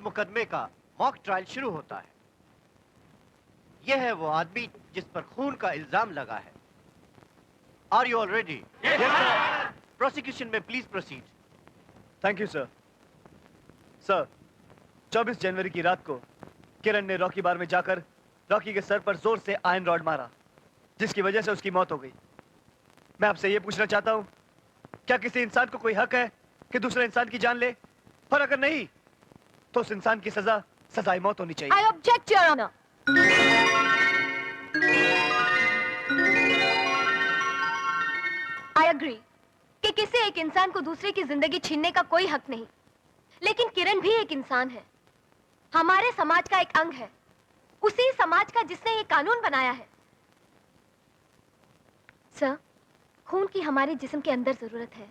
मुकदमे का mock trial शुरू होता है। यह है वो आदमी जिस पर खून का इल्जाम लगा है। Are you all ready? Prosecution में please proceed. Thank you sir. Sir, 24 जनवरी की रात को किरण ने रॉकी बार में जाकर रॉकी के सर पर जोर से आयरन रॉड मारा, जिसकी वजह से उसकी मौत हो गई। मैं आपसे यह पूछना चाहता हूं, क्या किसी इंसान को कोई हक है कि दूसरे इंसान की जान ले? और अगर नहीं, तो उस इंसान की सजा सजाए मौत होनी चाहिए। I object, Your Honor. I agree कि किसी एक इंसान को दूसरे की जिंदगी छीनने का कोई हक नहीं, लेकिन किरण भी एक इंसान है, हमारे समाज का एक अंग है, उसी समाज का जिसने ये कानून बनाया है। सर, खून की हमारे जिस्म के अंदर जरूरत है,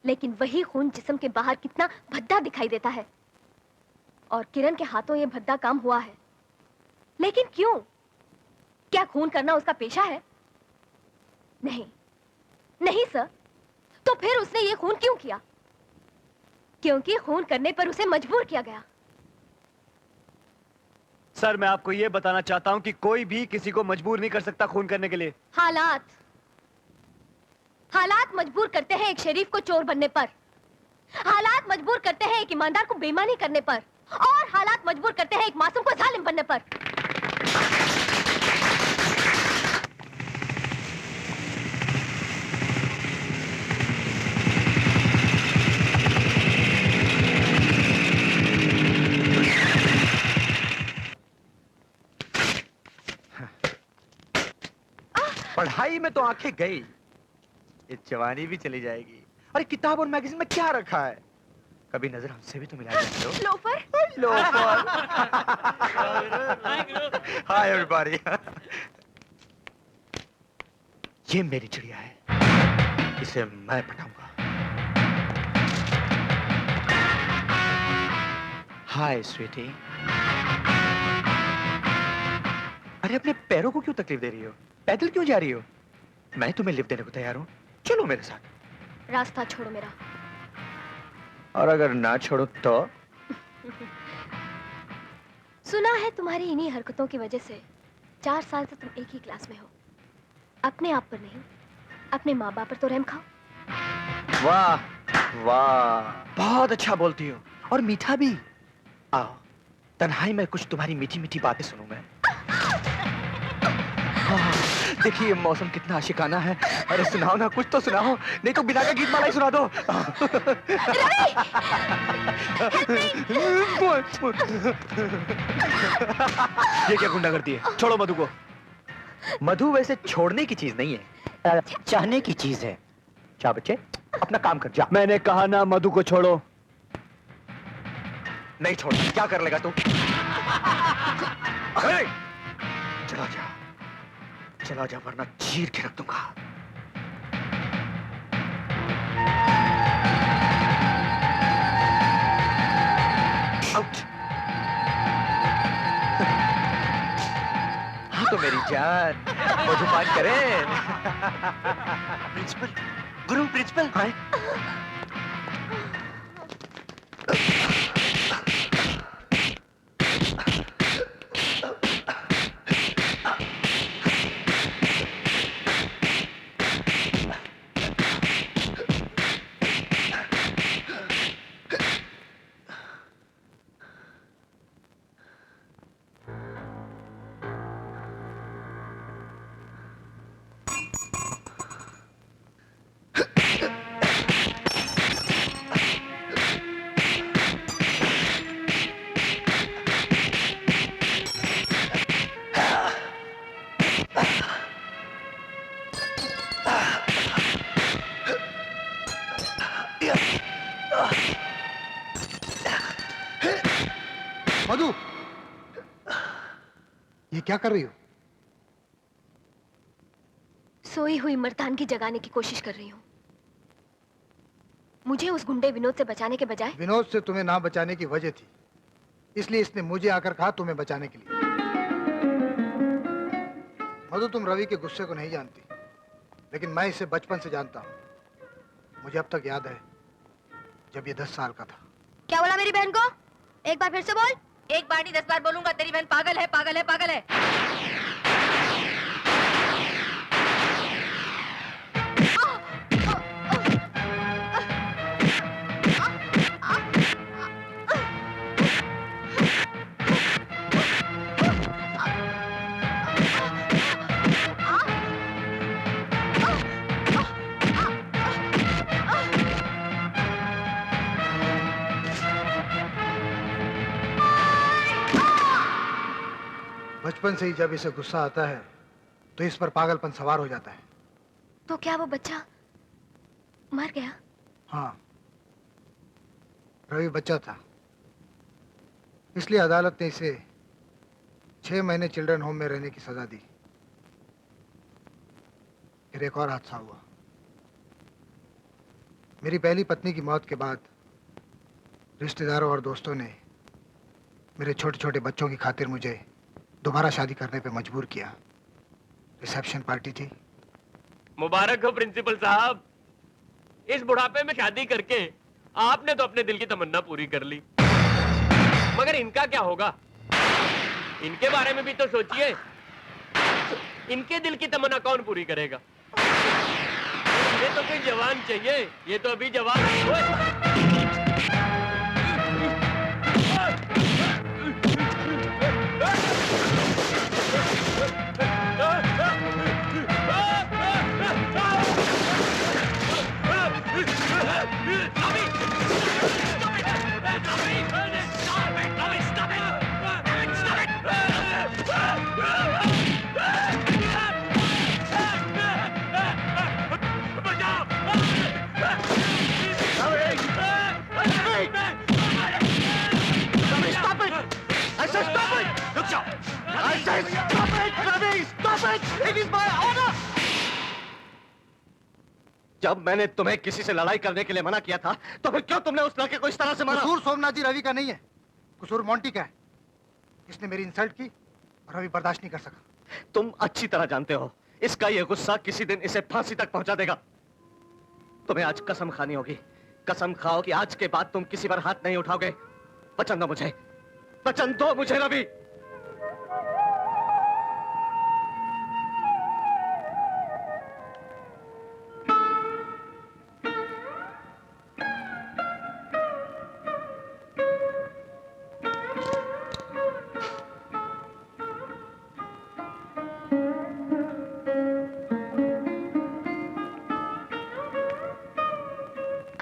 लेकिन वही खून जिस्म के बाहर कितना भद्दा दिखाई देता है। और किरण के हाथों ये भद्दा काम हुआ है, लेकिन क्यों? क्या खून करना उसका पेशा है? नहीं, नहीं सर। तो फिर उसने ये खून क्यों किया? क्योंकि खून करने पर उसे मजबूर किया गया। सर, मैं आपको यह बताना चाहता हूं कि कोई भी किसी को मजबूर नहीं कर सकता खून करने के लिए। हालात मजबूर करते हैं एक शरीफ को चोर बनने पर, हालात मजबूर करते हैं एक ईमानदार को बेईमानी करने पर, और हालात मजबूर करते हैं एक मासूम को जालिम बनने पर। पढ़ाई में तो आंखें गई, ये जवानी भी चली जाएगी। अरे किताब और मैगजीन में क्या रखा है? कभी नजर हमसे भी तो मिला दो। लोफर। लोफर। Hi everybody. ये मेरी चिड़िया है, इसे मैं पटाऊंगा। हाय स्वीटी। अरे अपने पैरों को क्यों तकलीफ दे रही हो? पैदल क्यों जा रही हो? मैं तुम्हें लिफ्ट देने को तैयार हूं, चलो मेरे साथ। रास्ता छोड़ो मेरा। और अगर ना छोड़ो तो? सुना है तुम्हारी इन्हीं हरकतों की वजह से 4 साल से तुम एक ही क्लास में हो। अपने आप पर नहीं, अपने माँ बाप पर तो रहम खाओ। वाह वाह, बहुत अच्छा बोलती हो, और मीठा भी। आओ, तन्हाई में कुछ तुम्हारी मीठी मीठी बातें सुनूं मैं। देखिए मौसम कितना आशिकाना है। अरे सुनाओ ना, कुछ तो सुनाओ, नहीं तो बिना का गीत माला ही सुना दो। ये क्या गुंडा करती है? छोड़ो मधु को। मधु वैसे छोड़ने की चीज नहीं है, चाहने की चीज है। जा बच्चे, अपना काम कर जा। मैंने कहा ना मधु को छोड़ो। नहीं छोड़, क्या कर लेगा तू? चला जा, चला जा, वरना चीर के रख दूंगा। आउट। हाँ तो मेरी जान, मधुपान करें। प्रिंसिपल, गुरु प्रिंसिपल। हाय। मधु, ये क्या कर रही हो? सोई हुई मर्दानगी जगाने की कोशिश कर रही हूँ। मुझे उस गुंडे विनोद से बचाने के बजाय विनोद से तुम्हें ना बचाने की वजह थी, इसलिए इसने मुझे आकर कहा तुम्हें बचाने के लिए। मधु, तुम रवि के गुस्से को नहीं जानती, लेकिन मैं इसे बचपन से जानता हूँ। मुझे अब तक याद है जब ये 10 साल का था। क्या बोला मेरी बहन को? एक बार फिर से बोल। एक बार नहीं 10 बार बोलूंगा, तेरी बहन पागल है, पागल है, पागल है। बचपन से ही जब इसे गुस्सा आता है तो इस पर पागलपन सवार हो जाता है। तो क्या वो बच्चा मर गया? हाँ, रवि बच्चा था, इसलिए अदालत ने इसे 6 महीने चिल्ड्रन होम में रहने की सजा दी। फिर एक और हादसा हुआ। मेरी पहली पत्नी की मौत के बाद रिश्तेदारों और दोस्तों ने मेरे छोटे छोटे बच्चों की खातिर मुझे दोबारा शादी करने पे मजबूर किया। रिसेप्शन पार्टी थी। मुबारक हो प्रिंसिपल साहब, इस बुढ़ापे में शादी करके आपने तो अपने दिल की तमन्ना पूरी कर ली। मगर इनका क्या होगा? इनके बारे में भी तो सोचिए। इनके दिल की तमन्ना कौन पूरी करेगा? ये तो कोई जवान चाहिए, ये तो अभी जवान है। जब मैंने तुम्हें किसी से लड़ाई करने के लिए मना किया था तो फिर क्यों तुमने उस लड़के को इस तरह से मारा? कसूर सोमनाथ जी रवि का नहीं है, कसूर मोंटी का है। इसने मेरी इंसल्ट की और रवि बर्दाश्त नहीं कर सका। तुम अच्छी तरह जानते हो इसका ये गुस्सा किसी दिन इसे फांसी तक पहुंचा देगा। तुम्हें आज कसम खानी होगी, कसम खाओ कि आज के बाद तुम किसी पर हाथ नहीं उठाओगे। वचन दो मुझे, वचन दो मुझे Ravi.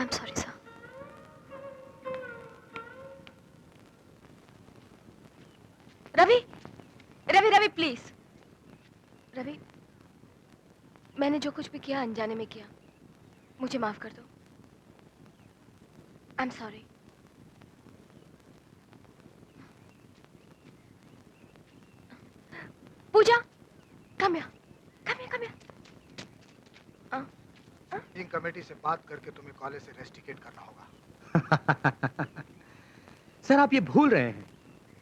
I'm sorry, sir. Ravi, Ravi, Ravi, please. Ravi, मैंने जो कुछ भी किया अनजाने में किया, मुझे माफ कर दो। I'm sorry. Puja, come here, come here, come here. Managing committee से बात करके तुम्हें कॉलेज से रेस्टिकेट करना होगा। सर आप ये भूल रहे हैं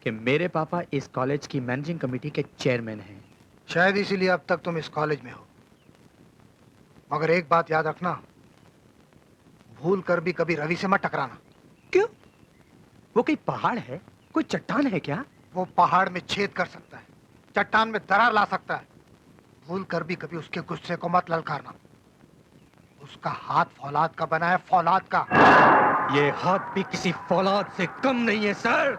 कि मेरे पापा इस कॉलेज की मैनेजिंग कमेटी के चेयरमैन हैं। शायद इसीलिए अब तक तुम इस कॉलेज में हो। मगर एक बात याद रखना, भूल कर भी कभी रवि से मत टकराना। क्यों? वो कोई पहाड़ है, कोई चट्टान है क्या? वो पहाड़ में छेद कर सकता है, चट्टान में दरार ला सकता है। भूल कर भी कभी उसके गुस्से को मत ललकारना। उसका हाथ फौलाद का बना है, फौलाद का। ये हाथ भी किसी फौलाद से कम नहीं है सर।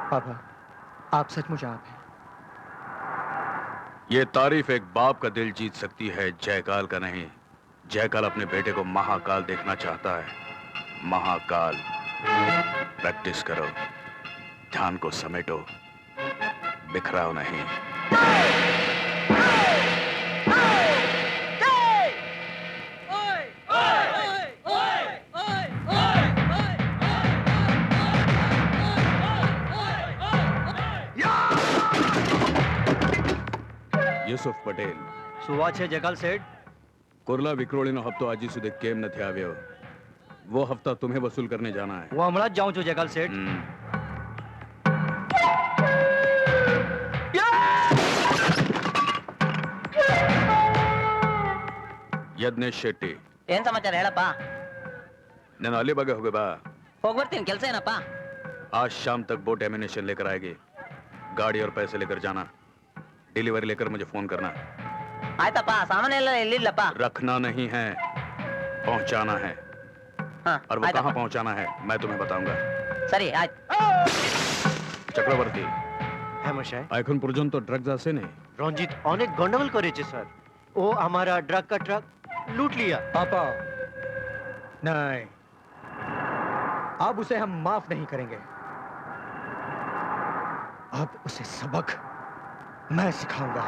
पापा, आप सचमुच आप हैं। ये तारीफ एक बाप का दिल जीत सकती है, जयकाल का नहीं। जयकाल अपने बेटे को महाकाल देखना चाहता है। महाकाल। प्रैक्टिस करो, ध्यान को समेटो, बिखराओ नहीं। યુસુફ પટેલ. શું વાત છે જયકાલ શેઠ? कुरला विक्रोळीનો હપ્તો હજી સુધી કેમ નથી આવ્યો? वो हफ्ता तुम्हें वसूल करने जाना है. હું હમણાં જ જાઉં છું જયકાલ શેઠ. ಯಜ್ಞೇಶ್ ಶೆಟ್ಟಿ. ಏನ್ ಸಮಾಚಾರ ಹೇಳಪ್ಪ? ನಾನು ಅಲಿಬಾಗ್ಗೆ ಹೋಗಿ ಬಾ. ಹೋಗಿ ಬರ್ತೀನಿ, ಕೆಲಸ ಏನಪ್ಪ? आज शाम तक बोट एमिनेशन लेकर आएगी. गाड़ी और पैसे लेकर जाना. डिलीवरी लेकर मुझे फोन करना. ಆಯ್ತಪ್ಪ, ಸಾಮಾನೆಲ್ಲ ಎಲ್ಲಿಲ್ಲಪ್ಪ? रखना नहीं है, पहुंचाना है. और वो कहाँ पहुंचाना है मैं तुम्हें बताऊंगा. ಸರಿ ಆಯ್ತು. चक्रवर्ती, হ্যাঁ মশাই। এখন পর্যন্ত ড্রাগস আসে নেই? রঞ্জিত অনেক গন্ডগোল করেছে স্যার। ও हमारा ड्रग का ट्रक लूट लिया। पापा नहीं, अब उसे हम माफ नहीं करेंगे। अब उसे सबक मैं सिखाऊंगा।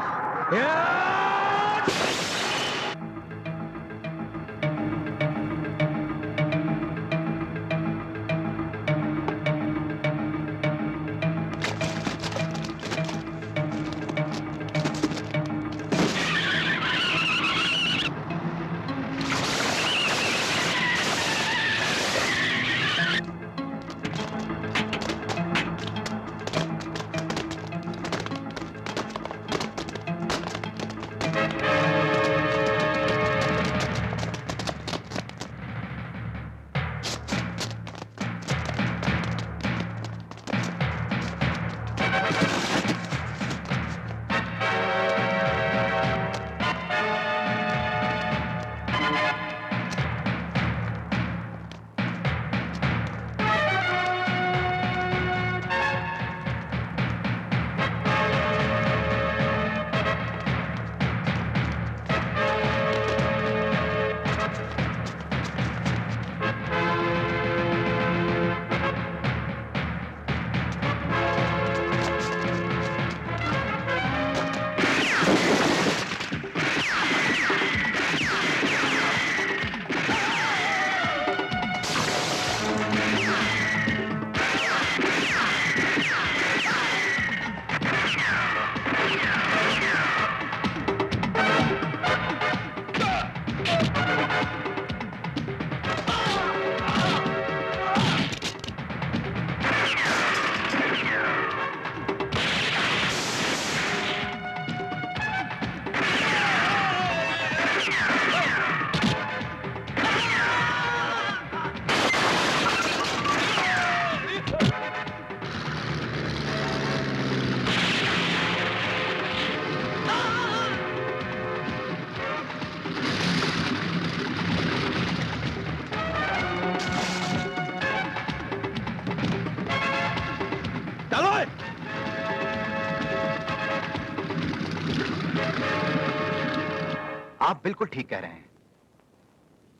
आप बिल्कुल ठीक कह रहे हैं।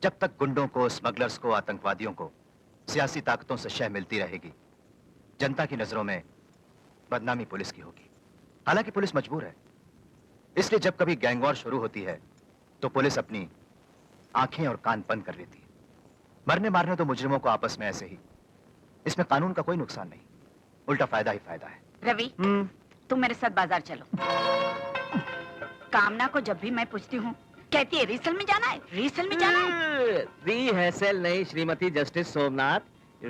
जब तक गुंडों को, स्मगलर्स को, आतंकवादियों को सियासी ताकतों से शह मिलती रहेगी, जनता की नजरों में बदनामी पुलिस की होगी। हालांकि पुलिस मजबूर है, इसलिए जब कभी गैंगवॉर शुरू होती है तो पुलिस अपनी आंखें और कान बंद कर लेती है। मरने मारने तो मुजरिमों को आपस में ऐसे ही, इसमें कानून का कोई नुकसान नहीं, उल्टा फायदा ही फायदा है। रवि, तुम मेरे साथ बाजार चलो। कामना को जब भी मैं पूछती हूँ कहती है रिहर्सल में जाना है, रिहर्सल में जाना है। रिहर्सल नहीं श्रीमती जस्टिस सोमनाथ,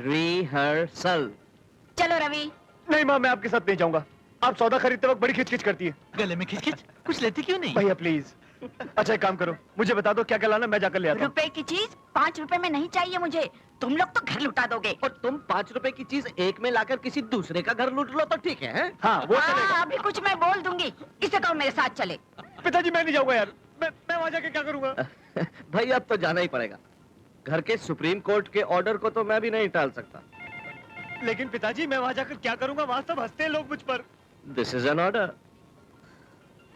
रिहर्सल। चलो रवि। नहीं माँ, मैं आपके साथ नहीं जाऊंगा। आप सौदा खरीदते वक्त बड़ी खिचखिच करती है। गले में खिचखिच? कुछ लेती क्यों नहीं? भैया प्लीज। अच्छा एक काम करो, मुझे बता दो क्या क्या लाना, मैं जाकर ले आता हूँ। रुपए की चीज 5 रुपए में नहीं चाहिए मुझे। तुम लोग तो घर लुटा दोगे। और तुम 5 रुपए की चीज एक में लाकर किसी दूसरे का घर लूट लो तो ठीक है? हाँ वो चलेगा। अभी कुछ मैं बोल दूंगी, इसे कहो मेरे साथ चले। पिताजी मैं नहीं जाऊंगा यार, मैं वहां जाके क्या करूंगा? भाई अब तो जाना ही पड़ेगा। घर के सुप्रीम कोर्ट के ऑर्डर को तो मैं भी नहीं टाल सकता। लेकिन पिताजी मैं वहां जाकर क्या करूंगा? वहां सब हंसते हैं लोग मुझ पर। This is an order.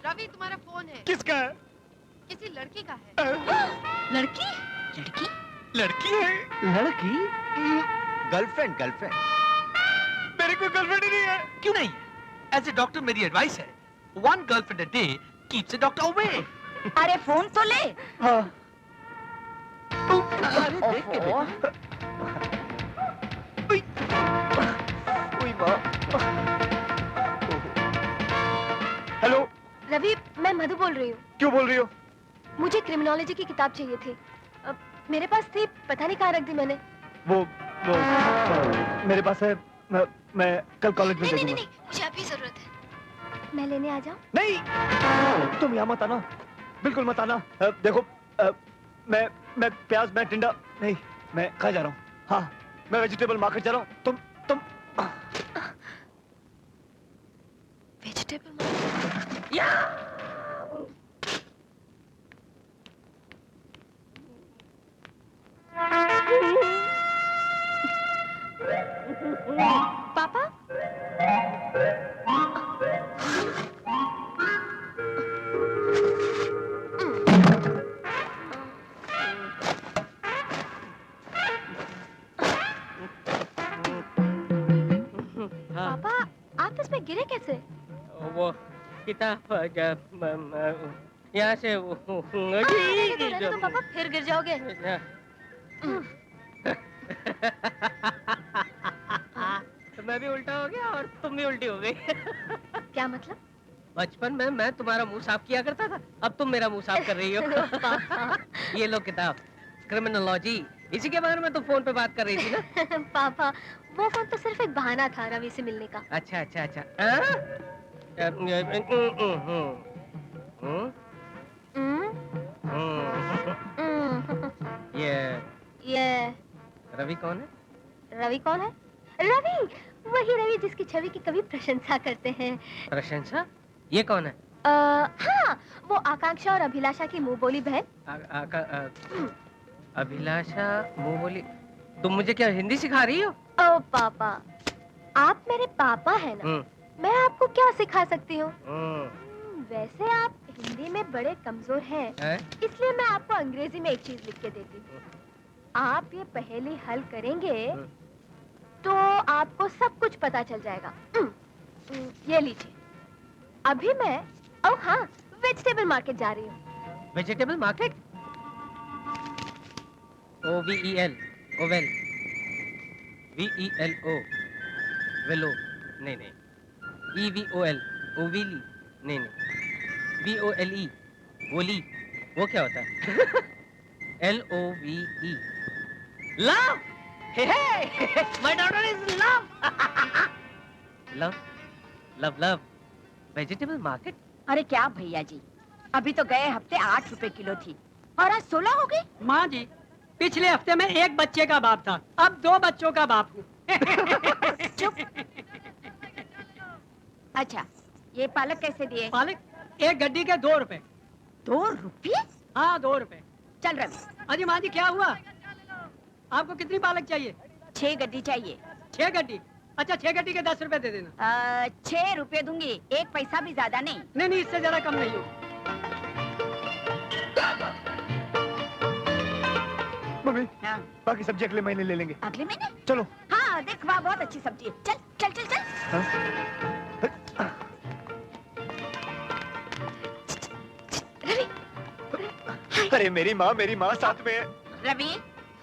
Ravi तुम्हारा फोन है। किसका है? किसी लड़की का है। लड़की? लड़की? लड़की है? लड़की? Girlfriend, girlfriend. मेरी कोई गर्लफ्रेंड ही नहीं है। क्यों नहीं है? एज ए डॉक्टर मेरी एडवाइस है, 1 girlfriend a day keeps a doctor away. अरे फोन तो ले। हाँ। अरे देख के बेटा। हेलो रवि, मैं मैं मधु बोल रही हूँ। क्यों बोल रही हो? मुझे क्रिमिनोलॉजी की किताब चाहिए थी। मेरे पास थी, पता नहीं कहाँ रख दी मैंने। वो मेरे पास है। मैं कल कॉलेज में दे दूंगा। नहीं, मुझे अभी जरूरत है। मैं लेने आ जाऊं? नहीं, तुम यहाँ मत आना, बिल्कुल मत आना। देखो, मैं प्याज, मैं टिंडा नहीं, मैं कहाँ जा रहा हूँ? हाँ, मैं वेजिटेबल मार्केट जा रहा हूँ। तुम वेजिटेबल मार्केट? पापा? पापा, आप इसमें गिरे कैसे? वो किताब यहाँ से रहने दो पापा, फिर गिर जाओगे। मैं भी उल्टा हो गया और तुम भी उल्टी हो गई। क्या मतलब? बचपन में मैं तुम्हारा मुंह साफ किया करता था, अब तुम मेरा मुंह साफ कर रही हो। ये लो किताब, क्रिमिनोलॉजी। इसी के बारे में तो फोन पे बात कर रही थी ना। पापा, वो फोन तो सिर्फ एक बहाना था रवि से मिलने का। अच्छा अच्छा अच्छा। ये रवि कौन है? रवि कौन है? रवि, वही रवि जिसकी छवि की कभी प्रशंसा करते हैं। प्रशंसा? ये कौन है? हाँ, वो आकांक्षा और अभिलाषा की मुंह बोली बहन। अभिलाषा मुंह बोली? तुम मुझे क्या हिंदी सिखा रही हो? ओ पापा, आप मेरे पापा हैं ना, मैं आपको क्या सिखा सकती हूँ? वैसे आप हिंदी में बड़े कमजोर हैं, इसलिए मैं आपको अंग्रेजी में एक चीज लिख के देती हूँ। आप ये पहेली हल करेंगे तो आपको सब कुछ पता चल जाएगा। ये लीजिए। अभी मैं हाँ, वेजिटेबल मार्केट जा रही हूँ। Vegetable market? OVEL, oval. VELO, वेलो। नहीं नहीं। EVOL, ओविली। नहीं नहीं। VOLE, वोली। वो क्या होता है? LOVE, love. Hey, my daughter is love. Love, love, love. Vegetable market? अरे क्या भैया जी, अभी तो गए हफ्ते 8 रुपए किलो थी और आज 16 हो गई। माँ जी, पिछले हफ्ते में एक बच्चे का बाप था, अब 2 बच्चों का बाप हूँ। चुप। अच्छा, ये पालक कैसे दिए? पालक एक गड्डी के 2 रुपए। 2 रुपये? हाँ, 2 रुपए। चल रवि। अजी माँ जी, क्या हुआ? आपको कितनी पालक चाहिए? 6 गड्डी चाहिए। 6 गड्डी? अच्छा, 6 गड्डी के 10 रुपए दे देना। 6 रुपए दूंगी, 1 पैसा भी ज्यादा नहीं। नहीं नहीं, इससे ज्यादा कम नहीं हो। मम्मी, हाँ। बाकी सब्जी अगले महीने ले लेंगे। अगले महीने? चलो। हाँ, देख वाह, बहुत अच्छी सब्जी है। चल चल चल चल। हाँ? रवि, अरे मेरी माँ साथ में है। रवि,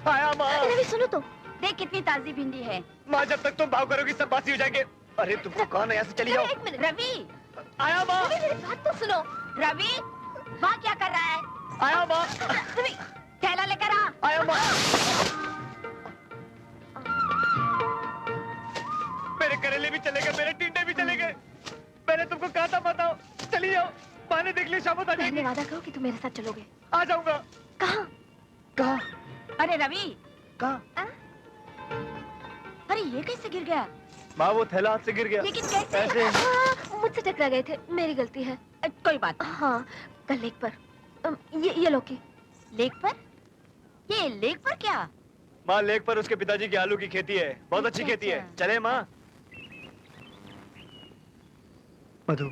आया माँ। रवि सुनो तो। देख कितनी ताजी भिंडी है। माँ, जब तक तुम भाव करोगी सब बासी हो जाएंगे। अरे तुमको कौन है, यहाँ से चली जाओ। एक मिनट। रवि, आया माँ। रवि, मेरी बात तो सुनो। रवि, वहाँ क्या कर रहा है? आया माँ। रवि, थैला लेकर आ। आया माँ। मेरे करेले भी चले गए, मेरे टिंडे भी चले गए। मैंने तुमको कहा था बताओ, चली जाओ। माँ ने देख लिया, शाम आ जाएगी। वादा करो कि तुम मेरे साथ चलोगे। आ जाऊंगा। कहाँ? कहाँ? अरे रवि, कहाँ? अरे ये कैसे गिर गया? माँ, वो थैला हाथ से गिर गया। लेकिन कैसे? ऐसे। मुझसे टकरा गए थे, मेरी गलती है। कोई बात नहीं। हाँ, कल लेक पर। ये लौकी। लेक पर? ये लेक पर क्या? माँ, लेक पर उसके पिताजी की आलू की खेती है, बहुत अच्छी खेती है। चले माँ। मधु,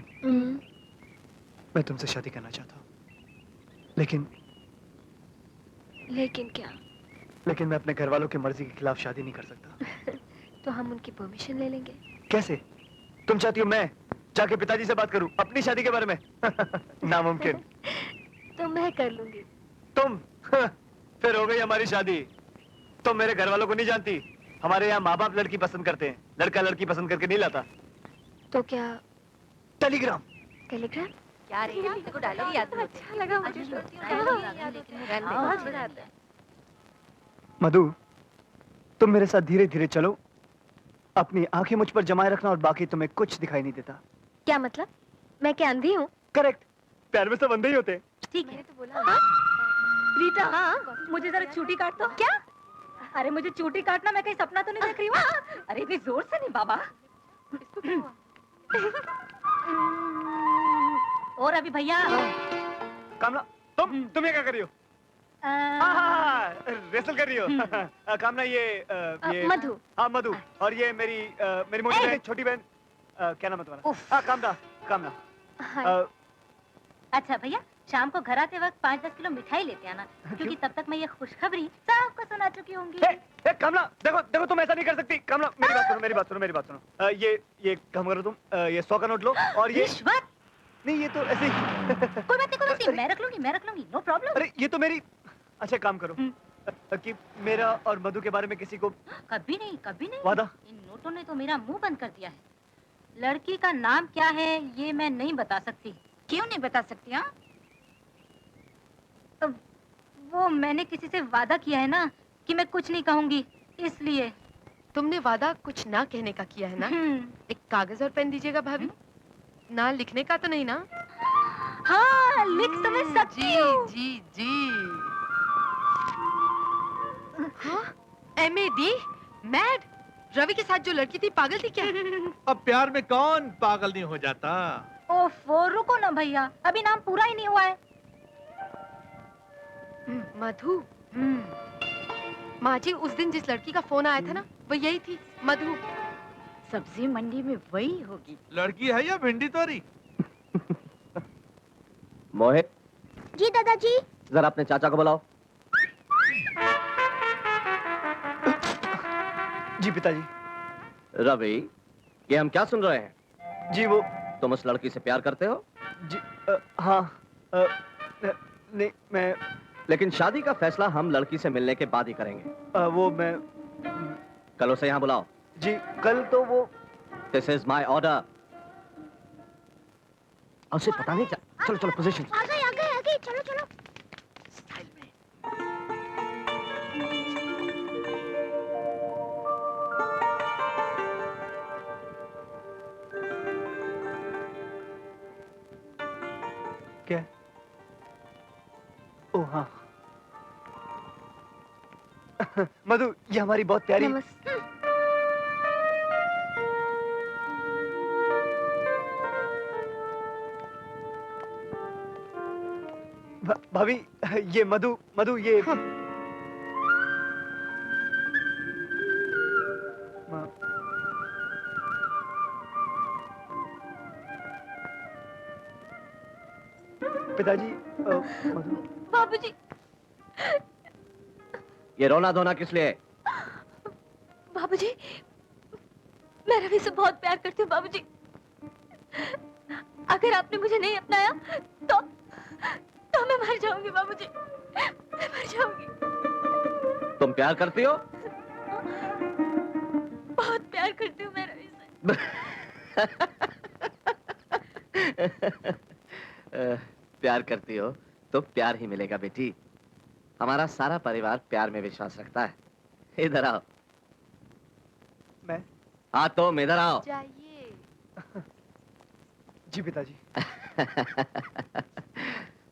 मैं तुमसे शादी करना चाहता हूँ, लेकिन क्या? लेकिन मैं अपने घर वालों की मर्जी के खिलाफ शादी नहीं कर सकता। तो हम उनकी परमिशन ले लेंगे। कैसे? तुम चाहती हो मैं जाके पिताजी से बात करूं अपनी शादी के बारे में? नामुमकिन। तो मैं कर लूंगी। तुम? फिर हो गई हमारी शादी। तुम मेरे घर वालों को नहीं जानती, हमारे यहाँ माँ बाप लड़की पसंद करते हैं, लड़का लड़की पसंद करके नहीं लाता। तो क्या? टेलीग्राम। टेलीग्राम? क्या रे तेरे को डायलॉग याद नहीं होते। अच्छा लगा मुझे तो। डायलॉग याद नहीं लेकिन बहुत मजा आता है। मधु, तुम मेरे साथ धीरे धीरे चलो। अपनी आंखें मुझ पर जमाए रखना और बाकी तुम्हें कुछ दिखाई नहीं देता। क्या मतलब? मैं क्या अंधी हूँ? करेक्ट। प्यार में सब अंधे ही होते हैं। ठीक है। तो बोला रीटा, हाँ मुझे जरा चूटी काट दो। क्या? अरे मुझे चूटी काटना, मैं कहीं सपना तो नहीं देख रही हूँ। अरे इतनी जोर से नहीं बाबा। इसको क्या हुआ? और अभी भैया कामना, तुम ये क्या कर रही हो? रेसल कर रही हो? कामना ये मधु। हाँ मधु, और ये मेरी मोटी बहन, छोटी बहन, क्या नाम है तुम्हारा? हाँ कामना, कामना। हाय। अच्छा भैया, शाम को घर आते वक्त 5-10 किलो मिठाई लेते आना, क्योंकि तब तक मैं ये खुशखबरी सबको सुना चुकी होंगी। कामना, देखो देखो, तुम ऐसा नहीं कर सकती। कामना, मेरी बात सुनो, मेरी बात सुनो, मेरी बात सुनो। ये काम करो तुम, ये 100 का नोट लो और ये रिश्वत? नहीं, ये तो ऐसे ही। कोई बात नहीं, मैं रख लूंगी, नो प्रॉब्लम। अरे ये तो मेरी। अच्छा काम करो कि मेरा और मधु के बारे में किसी को कभी नहीं वादा। इन नोटों ने तो मेरा मुंह बंद कर दिया है। लड़की का नाम क्या है ये मैं नहीं बता सकती। क्यों नहीं बता सकती? हाँ, वो मैंने किसी से वादा किया है ना कि मैं कुछ नहीं कहूंगी, इसलिए। तुमने वादा कुछ ना कहने का किया है ना? एक कागज और पेन दीजिएगा भाभी। ना लिखने का तो नहीं ना? हाँ, लिख तो मैं सकती हूँ। जी। हाँ? MAD? मैड? रवि के साथ जो लड़की थी पागल थी क्या? अब प्यार में कौन पागल नहीं हो जाता? ओफो, रुको ना भैया, अभी नाम पूरा ही नहीं हुआ है। मधु। माँ जी, उस दिन जिस लड़की का फोन आया था ना, वो यही थी, मधु। सब्जी मंडी में वही होगी। लड़की है या भिंडी तोरी? मोहित जी दादाजी। जरा अपने चाचा को बुलाओ। जी पिताजी। रवि, ये हम क्या सुन रहे हैं? जी वो तुम उस लड़की से प्यार करते हो? जी हाँ। नहीं मैं। लेकिन शादी का फैसला हम लड़की से मिलने के बाद ही करेंगे। वो मैं। कल उसे यहाँ बुलाओ। जी कल तो वो। This is my order. उसे पता नहीं क्या। चलो चलो पोजीशन। आ गए, चलो चलो। क्या? ओ हाँ। मधु, ये हमारी बहुत प्यारी। नमस्ते। भाभी, ये मधु ये। पिताजी, मधु। बाबूजी। ये रोना धोना किस लिए? बाबूजी, मैं रवि से बहुत प्यार करती हूँ बाबूजी। अगर आपने मुझे नहीं अपनाया तो मैं मर जाऊंगी बाबूजी, मैं मर जाऊंगी। तुम प्यार करती हो? बहुत प्यार करती हूँ मैं रवि से। प्यार करती हो तो प्यार ही मिलेगा बेटी। हमारा सारा परिवार प्यार में विश्वास रखता है। इधर आओ। मैं? हाँ तुम इधर आओ। जाइए। जी पिताजी।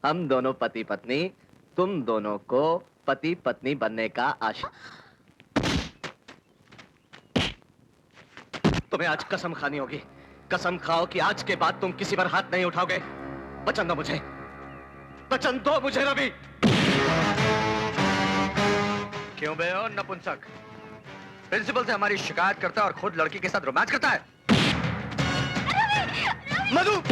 हम दोनों पति पत्नी, तुम दोनों को पति पत्नी बनने का आशा। तुम्हें आज कसम खानी होगी। कसम खाओ कि आज के बाद तुम किसी पर हाथ नहीं उठाओगे। वचन दो मुझे, वचन दो मुझे रवि। क्यों बे ओ नपुंसक? प्रिंसिपल से हमारी शिकायत करता है और खुद लड़की के साथ रोमांस करता है। मधु!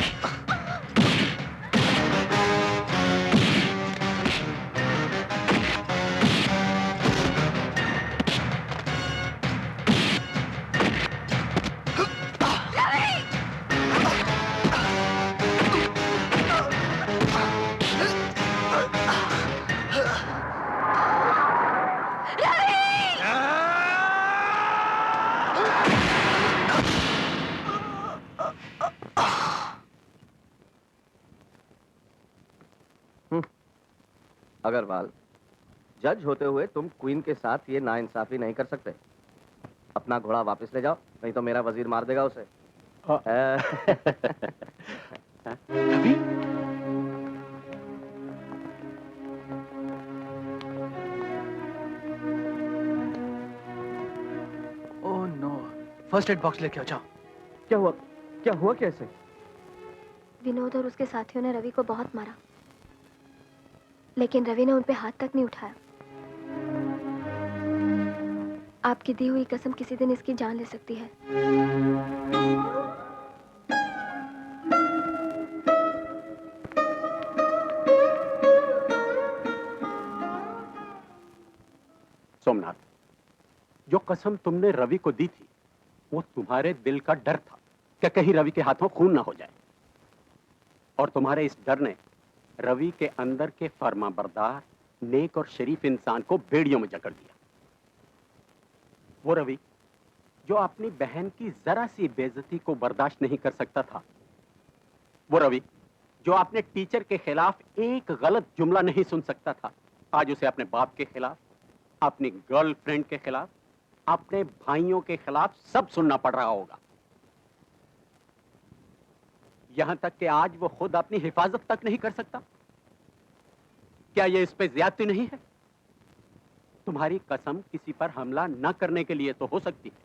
अग्रवाल, जज होते हुए तुम क्वीन के साथ ये नाइंसाफी नहीं कर सकते। अपना घोड़ा वापस ले जाओ, नहीं तो मेरा वजीर मार देगा उसे। Ravi? Oh no, first aid box लेके आ जाओ। क्या हुआ? क्या हुआ कैसे? विनोद और उसके साथियों ने रवि को बहुत मारा, लेकिन रवि ने उन पे हाथ तक नहीं उठाया। आपकी दी हुई कसम किसी दिन इसकी जान ले सकती है। सोमनाथ, जो कसम तुमने रवि को दी थी, वो तुम्हारे दिल का डर था कि कहीं रवि के हाथों खून ना हो जाए, और तुम्हारे इस डर ने रवि के अंदर के फर्माबरदार, नेक और शरीफ इंसान को बेड़ियों में जकड़ दिया। वो रवि जो अपनी बहन की जरा सी बेइज्जती को बर्दाश्त नहीं कर सकता था, वो रवि जो अपने टीचर के खिलाफ एक गलत जुमला नहीं सुन सकता था, आज उसे अपने बाप के खिलाफ, अपनी गर्लफ्रेंड के खिलाफ, अपने भाइयों के खिलाफ सब सुनना पड़ रहा होगा। यहां तक कि आज वो खुद अपनी हिफाजत तक नहीं कर सकता। क्या ये इस पे ज्यादती नहीं है? तुम्हारी कसम किसी पर हमला न करने के लिए तो हो सकती है,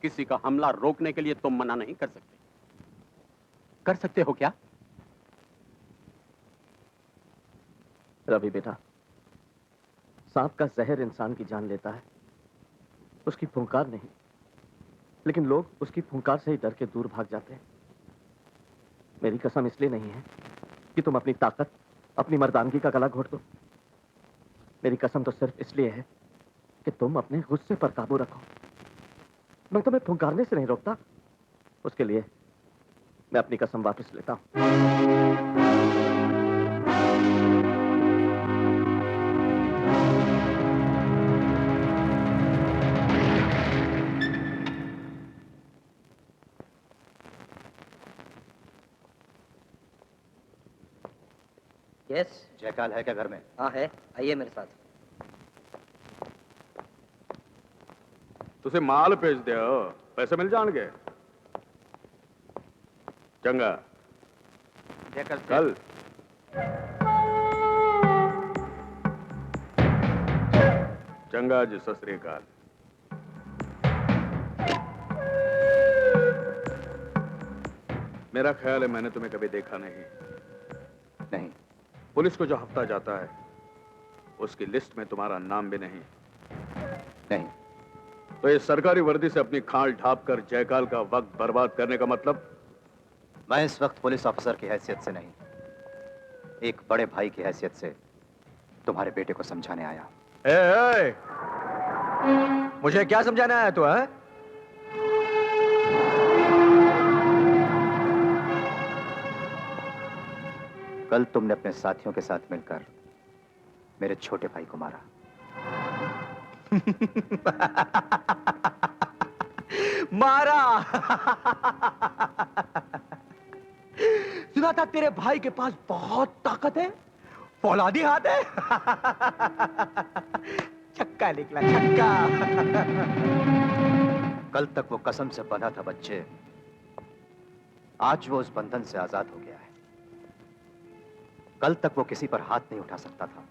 किसी का हमला रोकने के लिए तुम मना नहीं कर सकते। कर सकते हो क्या? रवि बेटा, सांप का जहर इंसान की जान लेता है, उसकी फुंकार नहीं, लेकिन लोग उसकी फुंकार से ही डर के दूर भाग जाते हैं। मेरी कसम इसलिए नहीं है कि तुम अपनी ताकत, अपनी मर्दानगी का गला घोट दो। मेरी कसम तो सिर्फ इसलिए है कि तुम अपने गुस्से पर काबू रखो। मैं तुम्हें फुंकारने से नहीं रोकता, उसके लिए मैं अपनी कसम वापस लेता हूं। यस, जयकाल है क्या घर में? हाँ है, आइए मेरे साथ। तुझे माल भेज दे, पैसे मिल जाएंगे। चंगा कल चंगा जी, सत श्री अकाल। मेरा ख्याल है मैंने तुम्हें कभी देखा नहीं। नहीं। पुलिस को जो हफ्ता जाता है उसकी लिस्ट में तुम्हारा नाम भी नहीं। नहीं। तो ये सरकारी वर्दी से अपनी खाल ढाप कर जयकाल का वक्त बर्बाद करने का मतलब? मैं इस वक्त पुलिस ऑफिसर की हैसियत से नहीं, एक बड़े भाई की हैसियत से तुम्हारे बेटे को समझाने आया। ए, मुझे क्या समझाना आया तू है? कल तुमने अपने साथियों के साथ मिलकर मेरे छोटे भाई को मारा। मारा? सुना था तेरे भाई के पास बहुत ताकत है, फौलादी हाथ है। छक्का निकला, छक्का। कल तक वो कसम से बंधा था बच्चे, आज वो उस बंधन से आजाद हो गया है। कल तक वो किसी पर हाथ नहीं उठा सकता था,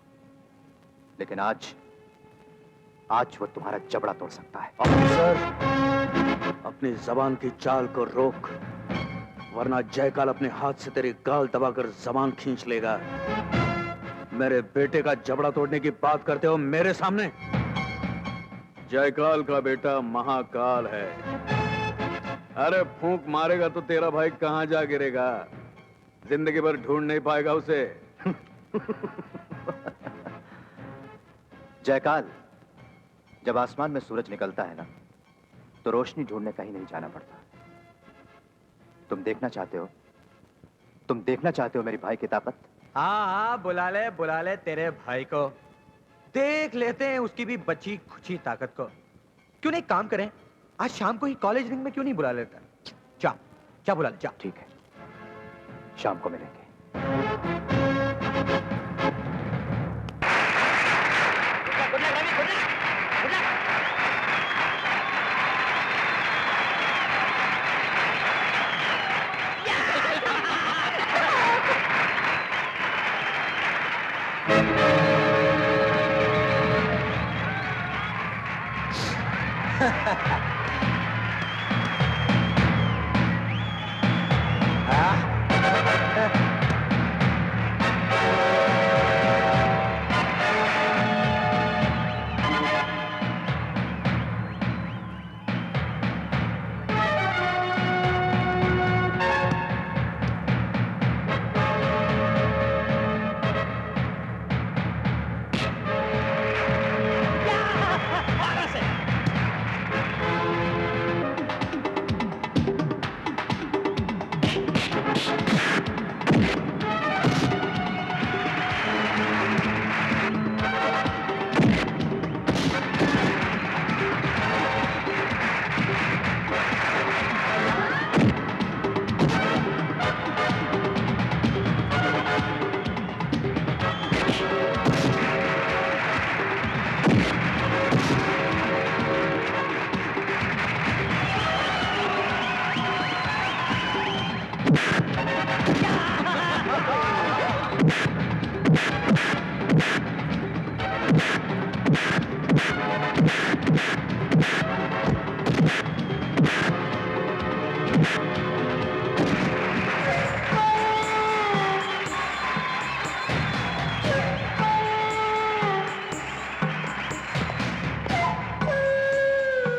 लेकिन आज वो तुम्हारा जबड़ा तोड़ सकता है। ऑफिसर, अपनी जबान की चाल को रोक, वरना जयकाल अपने हाथ से तेरी गाल दबाकर जबान खींच लेगा। मेरे बेटे का जबड़ा तोड़ने की बात करते हो मेरे सामने? जयकाल का बेटा महाकाल है। अरे फूंक मारेगा तो तेरा भाई कहां जा गिरेगा, जिंदगी भर ढूंढ नहीं पाएगा उसे। जयकाल, जब आसमान में सूरज निकलता है ना, तो रोशनी ढूंढने कहीं नहीं जाना पड़ता। तुम देखना चाहते हो मेरे भाई की ताकत? हाँ हाँ, बुला ले तेरे भाई को, देख लेते हैं उसकी भी बची खुची ताकत को। क्यों नहीं काम करें, आज शाम को ही कॉलेज रिंग में क्यों नहीं बुला लेता? जा बुला ले, जा। ठीक है, शाम को मिलेंगे।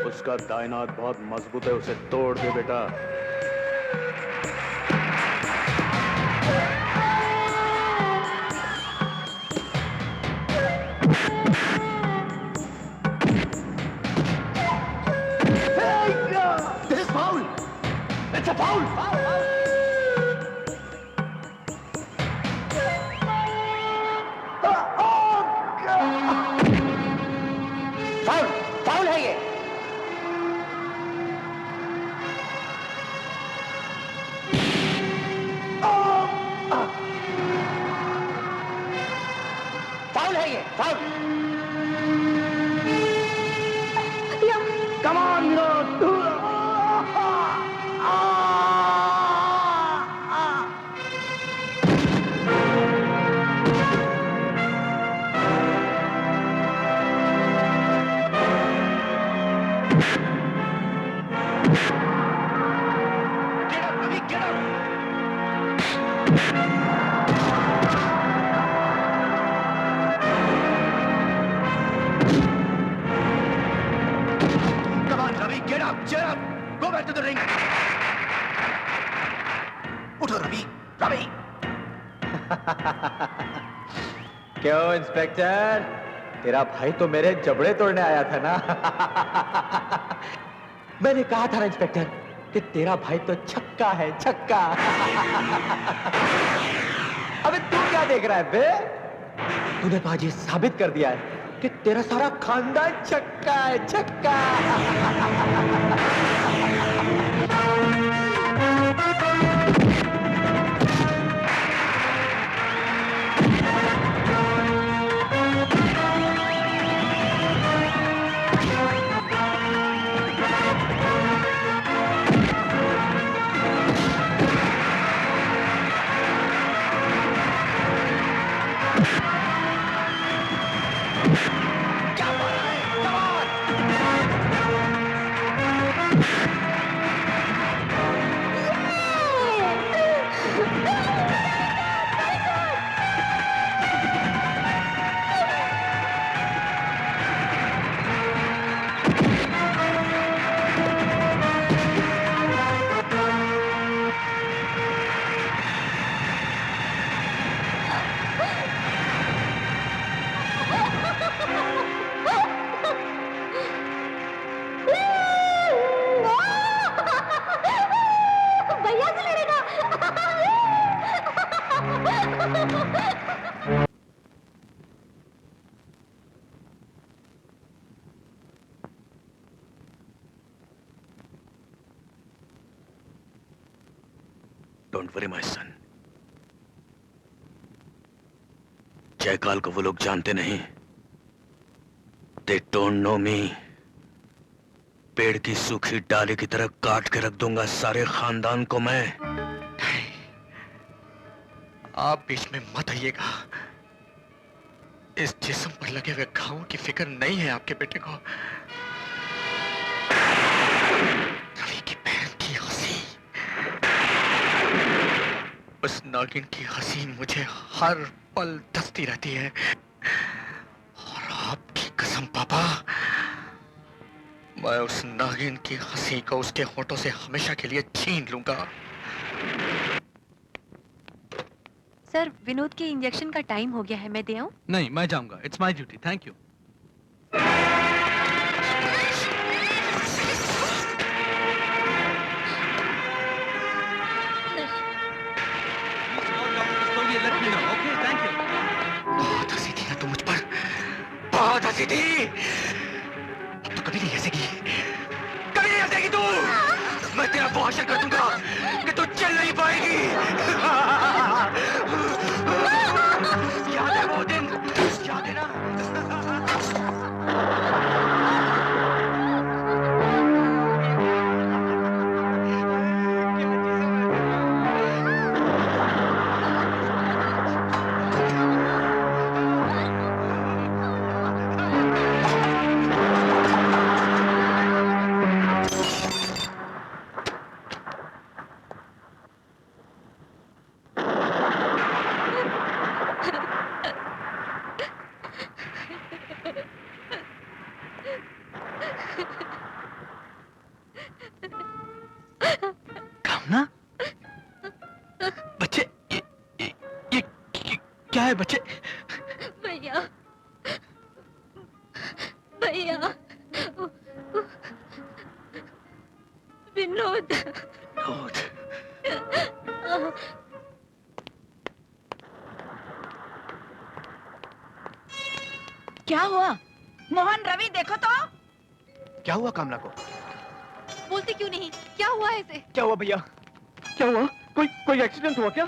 उसका दाहिना हाथ बहुत मजबूत है, उसे तोड़ दे बेटा। This is foul! It's a foul! Foul foul है ये। फाउल है ये, foul. Come on, Vinod! Come on, Ravi, get up, cheer up. Go back to the ring. उठो रवि, रवि। क्यों इंस्पेक्टर, तेरा भाई तो मेरे जबड़े तोड़ने आया था ना। मैंने कहा था ना इंस्पेक्टर कि तेरा भाई तो छक्का है, छक्का। अबे तू क्या देख रहा है बे? तूने तो आज ये साबित कर दिया है कि तेरा सारा खानदान छक्का है, छक्का। भैया से लड़ेगा। Don't worry, my son. जयकाल को वो लोग जानते नहीं। They don't know me. पेड़ की सूखी डाली की तरह काट के रख दूंगा सारे खानदान को मैं। आप बीच में मत आइएगा। इस जिस्म पर लगे हुए घावों की फिक्र नहीं है आपके बेटे को। रवि की बहन की हंसी, उस नागिन की हंसी मुझे हर पल धसती रहती है। और आपकी कसम पापा, मैं उस नागिन की हंसी को उसके होठों से हमेशा के लिए छीन लूंगा। सर, विनोद के इंजेक्शन का टाइम हो गया है, मैं दे आऊं? नहीं, मैं जाऊंगा। It's my duty. Thank you. बहुत हंसी थी ना तू मुझ पर, बहुत हंसी थी। अब तो कभी नहीं हंसेगी, कभी नहीं हंसेगी तू। मैं तेरा वो हासिल कर दूंगा कि तू चल नहीं पाएगी। याद है वो दिन, याद है ना? कामना, बच्चे, ये क्या है बच्चे? भैया, भैया, विनोद। क्या हुआ? मोहन, रवि देखो तो। क्या हुआ कामना को? बोलते क्यों नहीं? क्या हुआ ऐसे? क्या हुआ भैया? क्या हुआ? कोई एक्सीडेंट हुआ क्या?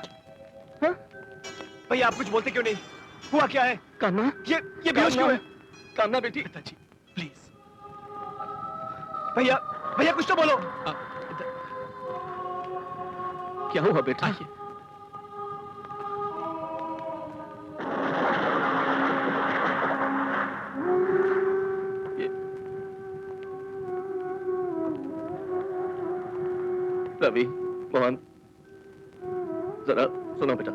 हाँ? भैया आप कुछ बोलते क्यों नहीं? हुआ क्या है? कामना, ये बेहोश क्यों है? कामना बेटी, पिताजी प्लीज। भैया कुछ तो बोलो। क्या हुआ बेटा? रवि, मोहन, जरा सुनो बेटा।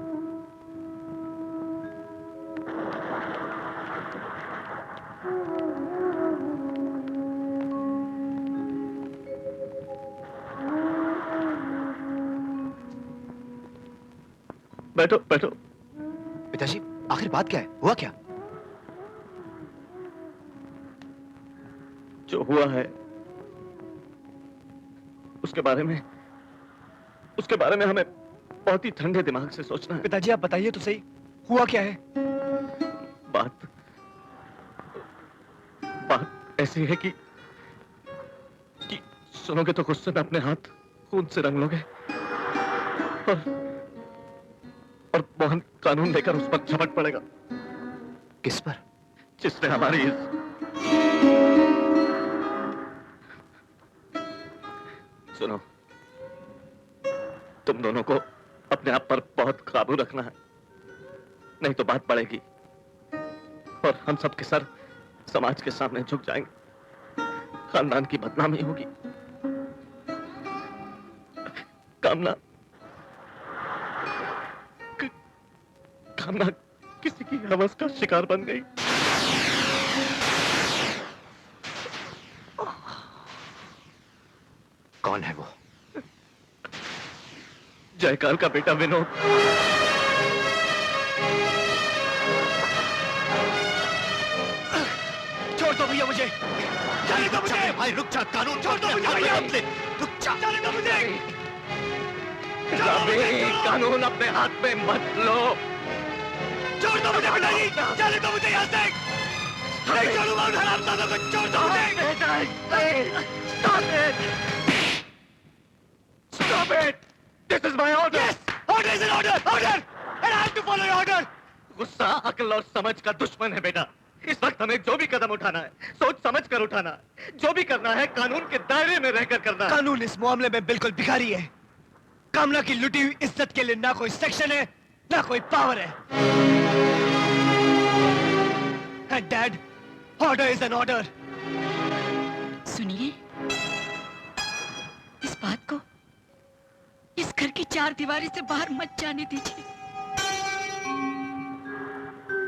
बैठो बैठो। पिताजी, आखिर बात क्या है? हुआ क्या? जो हुआ है उसके बारे में हमें बहुत ही ठंडे दिमाग से सोचना है। पिताजी आप बताइए तो सही, हुआ क्या है? बात ऐसी है कि सुनोगे तो गुस्से में अपने हाथ खून से रंग लोगे और मोहन कानून लेकर उस पर झपट पड़ेगा। किस पर? जिसने हमारी सुनो, तुम दोनों को अपने आप पर बहुत काबू रखना है, नहीं तो बात बढ़ेगी और हम सबके सर समाज के सामने झुक जाएंगे, खानदान की बदनामी होगी। कामना किसी की हवस का शिकार बन गई। कौन है वो? जयकाल का बेटा विनोद। छोड़ दो भैया मुझे, जाने दो मुझे। भाई रुक जा, कानून छोड़ दो मुझे भैया, रुक जा, जाने दो मुझे। कानून अपने हाथ में मत लो। छोड़ दो मुझे पिताजी, जाने दो मुझे यहाँ से। नहीं छोड़ूंगा उन हरामजादों को, छोड़ दो मुझे। Stop it! This is my order. Yes, order is an order, order, and I have to follow your order. गुस्सा अक्ल और समझ का दुश्मन है बेटा। इस वक्त हमें जो भी कदम उठाना है, सोच समझ कर उठाना है। जो भी करना है, कानून के दायरे में रहकर करना है। कानून इस मामले में बिल्कुल भिखारी है। कामना की लुटी हुई इज्जत के लिए ना कोई सेक्शन है, ना कोई पावर है। Order is an order. सुनिए, इस बात को इस घर की चार दीवारी से बाहर मत जाने दीजिए।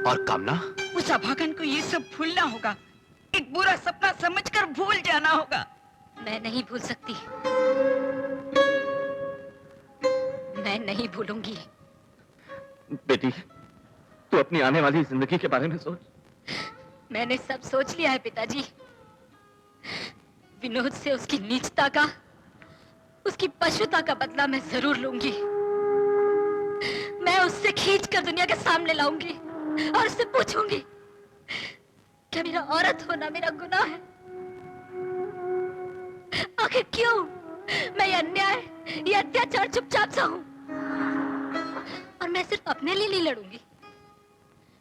और कामना? उस अभागन को ये सब भूलना होगा, एक बुरा सपना समझकर भूल जाना होगा। मैं नहीं भूल सकती, मैं नहीं भूलूंगी। बेटी, तू अपनी आने वाली जिंदगी के बारे में सोच। मैंने सब सोच लिया है पिताजी। विनोद से उसकी नीचता का, उसकी पशुता का बदला मैं जरूर लूंगी। मैं उससे खींचकर दुनिया के सामने लाऊंगी और उससे पूछूंगी, क्या मेरा औरत होना मेरा गुनाह है? आखिर क्यों मैं ये अन्याय, ये अत्याचार चुपचाप सहूं? और मैं सिर्फ अपने लिए नहीं लड़ूंगी,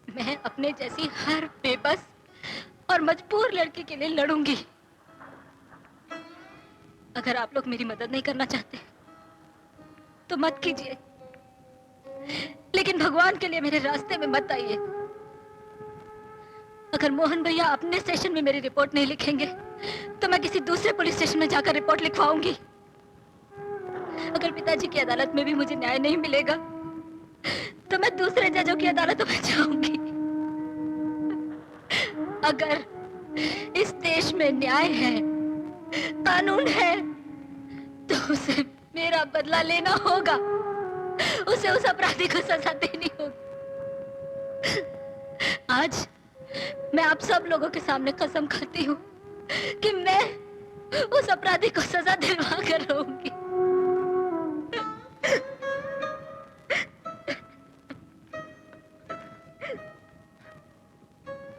मैं अपने जैसी हर बेबस और मजबूर लड़की के लिए लड़ूंगी। अगर आप लोग मेरी मदद नहीं करना चाहते तो मत कीजिए, लेकिन भगवान के लिए मेरे रास्ते में मत आइए। अगर मोहन भैया अपने स्टेशन में मेरी रिपोर्ट नहीं लिखेंगे तो मैं किसी दूसरे पुलिस स्टेशन में जाकर रिपोर्ट लिखवाऊंगी। अगर पिताजी की अदालत में भी मुझे न्याय नहीं मिलेगा तो मैं दूसरे जजों की अदालतों में जाऊंगी। अगर इस देश में न्याय है, कानून है, तो उसे मेरा बदला लेना होगा, उसे उस अपराधी को सजा देनी होगी। आज मैं आप सब लोगों के सामने कसम खाती हूँ कि मैं उस अपराधी को सजा दिलवा कर रहूंगी।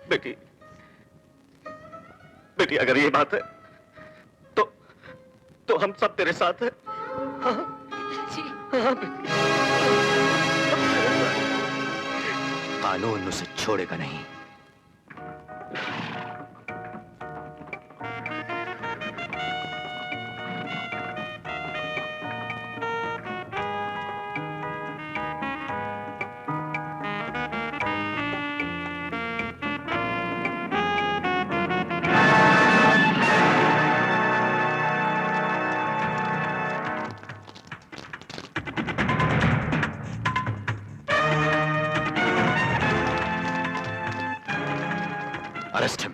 बेटी, बेटी, अगर ये बात है तो हम सब तेरे साथ हैं। हाँ? हाँ, बेटी। कानून उसे छोड़ेगा नहीं। Arrest him.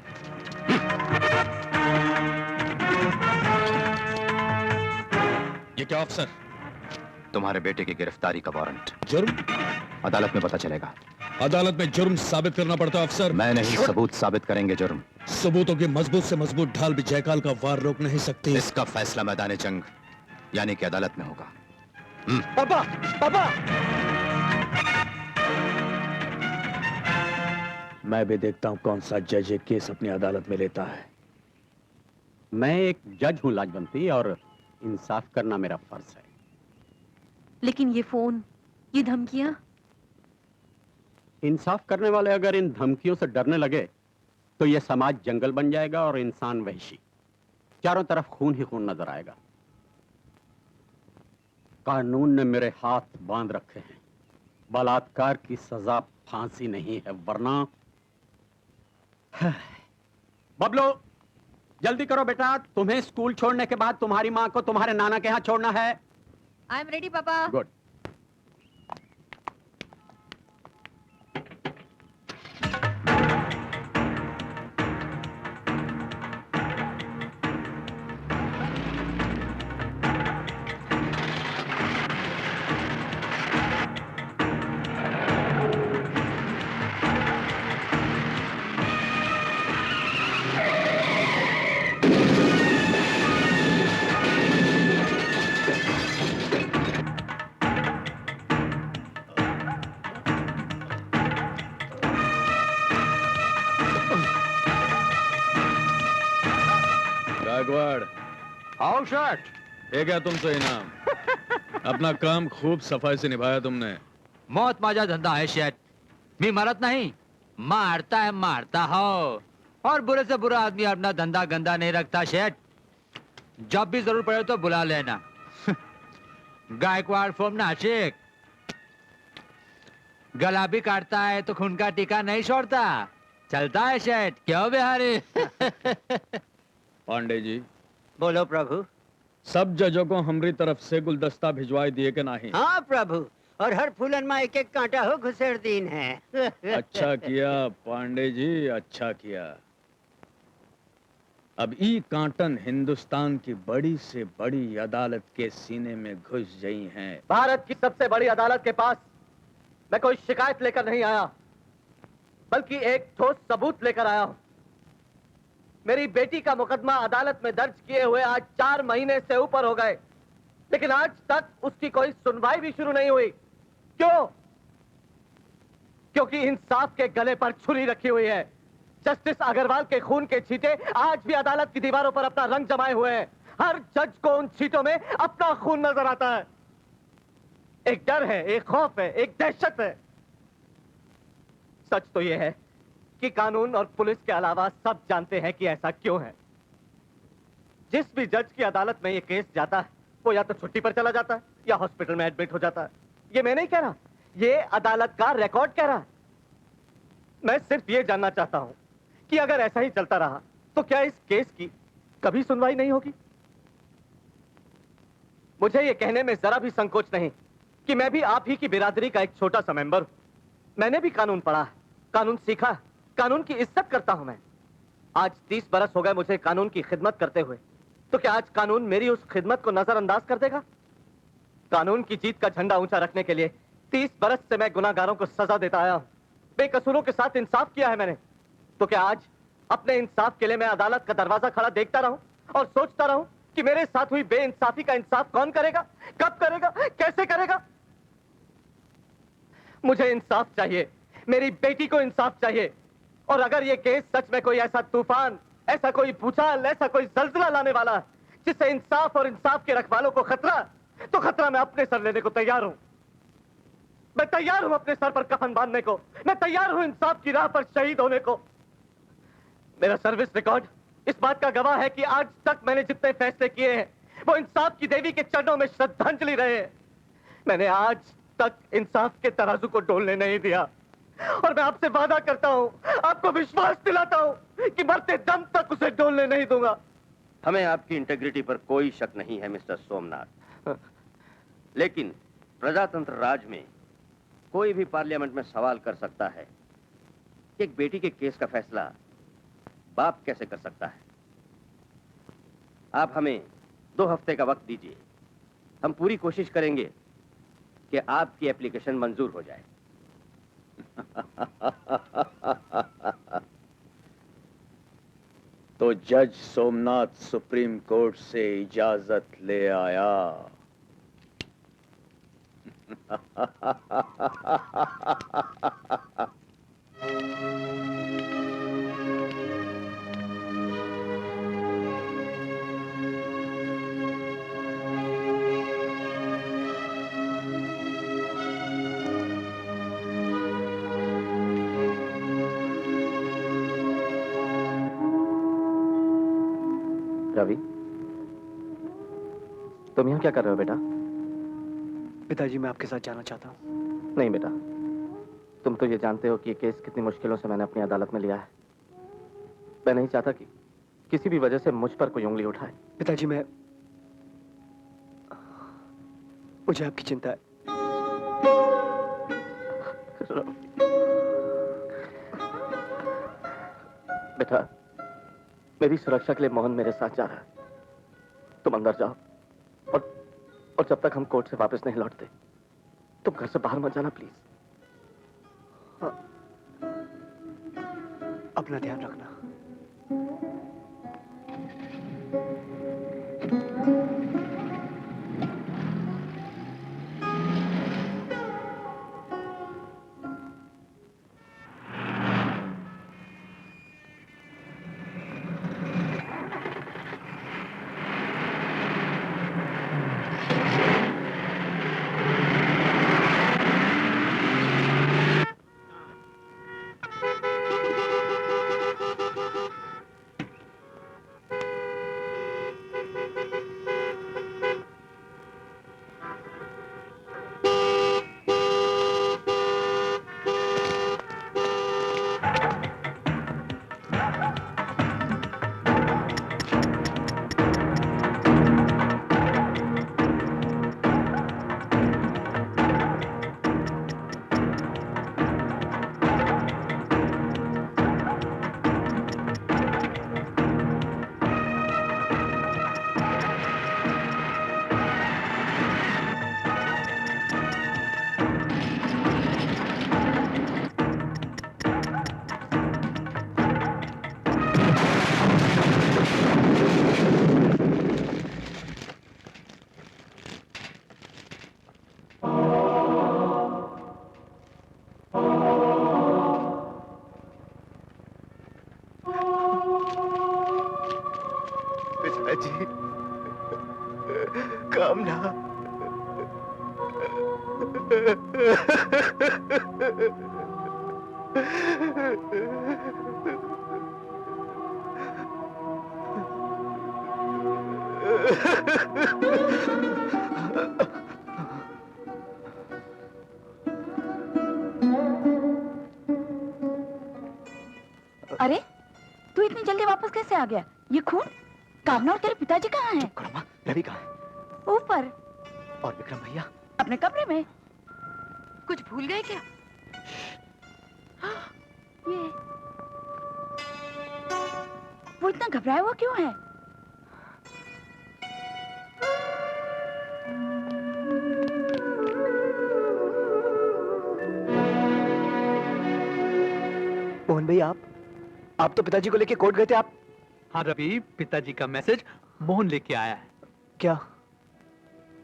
ये क्या अफसर? तुम्हारे बेटे की गिरफ्तारी का वारंट। जुर्म? अदालत में पता चलेगा। अदालत में जुर्म साबित करना पड़ता है अफसर। मैं नहीं, सबूत साबित करेंगे जुर्म। सबूतों की मजबूत से मजबूत ढाल भी जयकाल का वार रोक नहीं सकती। इसका फैसला मैदान जंग यानी कि अदालत में होगा। पापा, पापा! मैं भी देखता हूं कौन सा जज एक केस अपनी अदालत में लेता है। मैं एक जज हूं लाजवंती, और इंसाफ करना मेरा फर्ज है। लेकिन ये फोन, ये धमकियां? इंसाफ करने वाले अगर इन धमकियों से डरने लगे तो यह समाज जंगल बन जाएगा और इंसान वहशी। चारों तरफ खून ही खून नजर आएगा। कानून ने मेरे हाथ बांध रखे हैं। बलात्कार की सजा फांसी नहीं है, वरना बबलू जल्दी करो बेटा, तुम्हें स्कूल छोड़ने के बाद तुम्हारी माँ को तुम्हारे नाना के यहाँ छोड़ना है। आई एम रेडी पापा। गुड। गायकवाड़, आओ शर्ट। ये क्या तुमसे इनाम? अपना काम खूब सफाई से निभाया तुमने। मौत माजा धंधा है शेठ। मैं मरत नहीं, मारता है, मारता हो। और बुरे से बुरा आदमी अपना धंधा गंदा नहीं रखता शेठ। जब भी जरूर पड़े तो बुला लेना। गायकवाड़ फोम नाशिक। गला भी काटता है तो खून का टीका नहीं छोड़ता। चलता है शेठ, क्यों बिहारी? पांडे जी, बोलो प्रभु। सब जजों को हमारी तरफ से गुलदस्ता भिजवाई दिए कि नहीं? हाँ प्रभु, और हर फूलन में एक एक कांटा हो घुसेड़ दीन है। अच्छा किया पांडे जी, अच्छा किया। अब ई कांटन हिंदुस्तान की बड़ी से बड़ी अदालत के सीने में घुस गई हैं। भारत की सबसे बड़ी अदालत के पास मैं कोई शिकायत लेकर नहीं आया, बल्कि एक ठोस सबूत लेकर आया हूं। मेरी बेटी का मुकदमा अदालत में दर्ज किए हुए आज 4 महीने से ऊपर हो गए, लेकिन आज तक उसकी कोई सुनवाई भी शुरू नहीं हुई। क्यों? क्योंकि इंसाफ के गले पर छुरी रखी हुई है। जस्टिस अग्रवाल के खून के छींटे आज भी अदालत की दीवारों पर अपना रंग जमाए हुए हैं। हर जज को उन छींटों में अपना खून नजर आता है। एक डर है, एक खौफ है, एक दहशत है। सच तो यह है कि कानून और पुलिस के अलावा सब जानते हैं कि ऐसा क्यों है। जिस भी जज की अदालत में यह केस जाता है, वो या तो छुट्टी पर चला जाता है या हॉस्पिटल में एडमिट हो जाता है। ये मैं नहीं कह रहा, ये अदालत का रिकॉर्ड कह रहा है। मैं सिर्फ ये जानना चाहता हूं कि अगर ऐसा ही चलता रहा तो क्या इस केस की कभी सुनवाई नहीं होगी? मुझे ये कहने में जरा भी संकोच नहीं कि मैं भी आप ही की बिरादरी का एक छोटा सा मेंबर हूं। मैंने भी कानून पढ़ा है, कानून सीखा है, कानून की इज्जत करता हूं मैं। आज 30 बरस हो गए मुझे कानून की खिदमत करते हुए, तो क्या आज कानून मेरी उस खिदमत को नजरअंदाज कर देगा? कानून की जीत का झंडा ऊंचा रखने के लिए 30 बरस से मैं गुनाहगारों को सजा देता आया हूं। बेकसूरों के साथ इंसाफ किया है मैंने। तो क्या आज अपने इंसाफ के लिए मैं अदालत का दरवाजा खड़ा देखता रहूं और सोचता रहूं कि मेरे साथ हुई बेइंसाफी का इंसाफ कौन करेगा, कब करेगा, कैसे करेगा? मुझे इंसाफ चाहिए, मेरी बेटी को इंसाफ चाहिए। और अगर ये केस सच में कोई ऐसा तूफान, ऐसा कोई भूचाल, ऐसा कोई जल्जला लाने वाला है जिससे इंसाफ और इंसाफ के रखवालों को खतरा, तो खतरा मैं अपने सर लेने को तैयार हूं। मैं तैयार हूं अपने सर पर कफन बांधने को। मैं तैयार हूं इंसाफ की राह पर शहीद होने को। मेरा सर्विस रिकॉर्ड इस बात का गवाह है कि आज तक मैंने जितने फैसले किए हैं वो इंसाफ की देवी के चरणों में श्रद्धांजलि रहे हैं। मैंने आज तक इंसाफ के तराजू को डोलने नहीं दिया। और मैं आपसे वादा करता हूं, आपको विश्वास दिलाता हूं कि मरते दम तक उसे डोलने नहीं दूंगा। हमें आपकी इंटेग्रिटी पर कोई शक नहीं है मिस्टर सोमनाथ, लेकिन प्रजातंत्र राज में कोई भी पार्लियामेंट में सवाल कर सकता है कि एक बेटी के केस का फैसला बाप कैसे कर सकता है। आप हमें 2 हफ्ते का वक्त दीजिए, हम पूरी कोशिश करेंगे कि आपकी एप्लीकेशन मंजूर हो जाए। तो जज सोमनाथ सुप्रीम कोर्ट से इजाजत ले आया। रवि, तुम यहाँ क्या कर रहे हो बेटा? पिताजी, मैं आपके साथ जाना चाहता हूँ। नहीं बेटा, तुम तो ये जानते हो कि ये केस कितनी मुश्किलों से मैंने अपनी अदालत में लिया है। मैं नहीं चाहता कि किसी भी वजह से मुझ पर कोई उंगली उठाए। पिताजी, मुझे आपकी चिंता है। बेटा, मेरी सुरक्षा के लिए मोहन मेरे साथ जा रहा है। तुम अंदर जाओ और जब तक हम कोर्ट से वापस नहीं लौटते तुम घर से बाहर मत जाना प्लीज। हाँ। अपना ध्यान रखना। पिताजी, कामना। अरे तू इतनी जल्दी वापस कैसे आ गया? ये खून? कामना और तेरे पिताजी कहाँ हैं? रवि कहाँ है? ऊपर। और विक्रम भैया? अपने कमरे में। कुछ भूल गए क्या? ये वो इतना घबराया हुआ क्यों है? मोहन भैया, आप तो पिताजी को लेके कोर्ट गए थे। आप? हाँ रवि, पिताजी का मैसेज मोहन लेके आया है। क्या?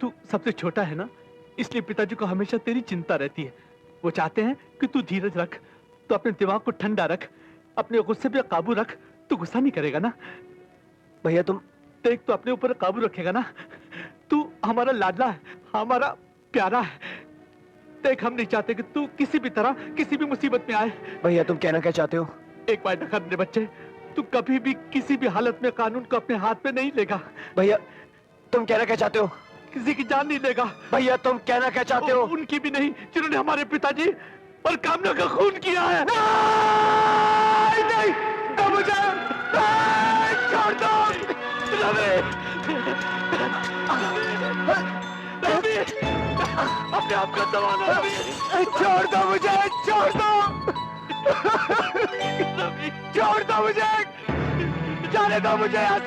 तू सबसे छोटा है ना, इसलिए पिताजी को हमेशा तेरी चिंता रहती है। वो चाहते हैं कि तू धीरज रख, तो अपने दिमाग को ठंडा रख, अपने गुस्से पे काबू रख। तू गुस्सा नहीं करेगा ना? भैया तुम देख, तो अपने ऊपर काबू रखेगा ना? तू हमारा लाडला है, हमारा प्यारा है। देख, हम नहीं चाहते कि तू किसी भी तरह किसी भी मुसीबत में आए। भैया तुम कहना क्या चाहते हो? एक बात कर मेरे बच्चे, तू कभी भी किसी भी हालत में कानून को अपने हाथ में नहीं लेगा। भैया तुम कहना क्या चाहते हो? किसी की जान नहीं लेगा। भैया तुम कहना क्या चाहते हो? उनकी भी नहीं, जिन्होंने हमारे पिताजी और कामना का खून किया है। नहीं, तो मुझे छोड़ दो। रवि, रवि, अपने आप का संभालो रवि। छोड़ दो मुझे, छोड़ दो। छोड़ दो मुझे, जाने दो मुझे यहाँ से।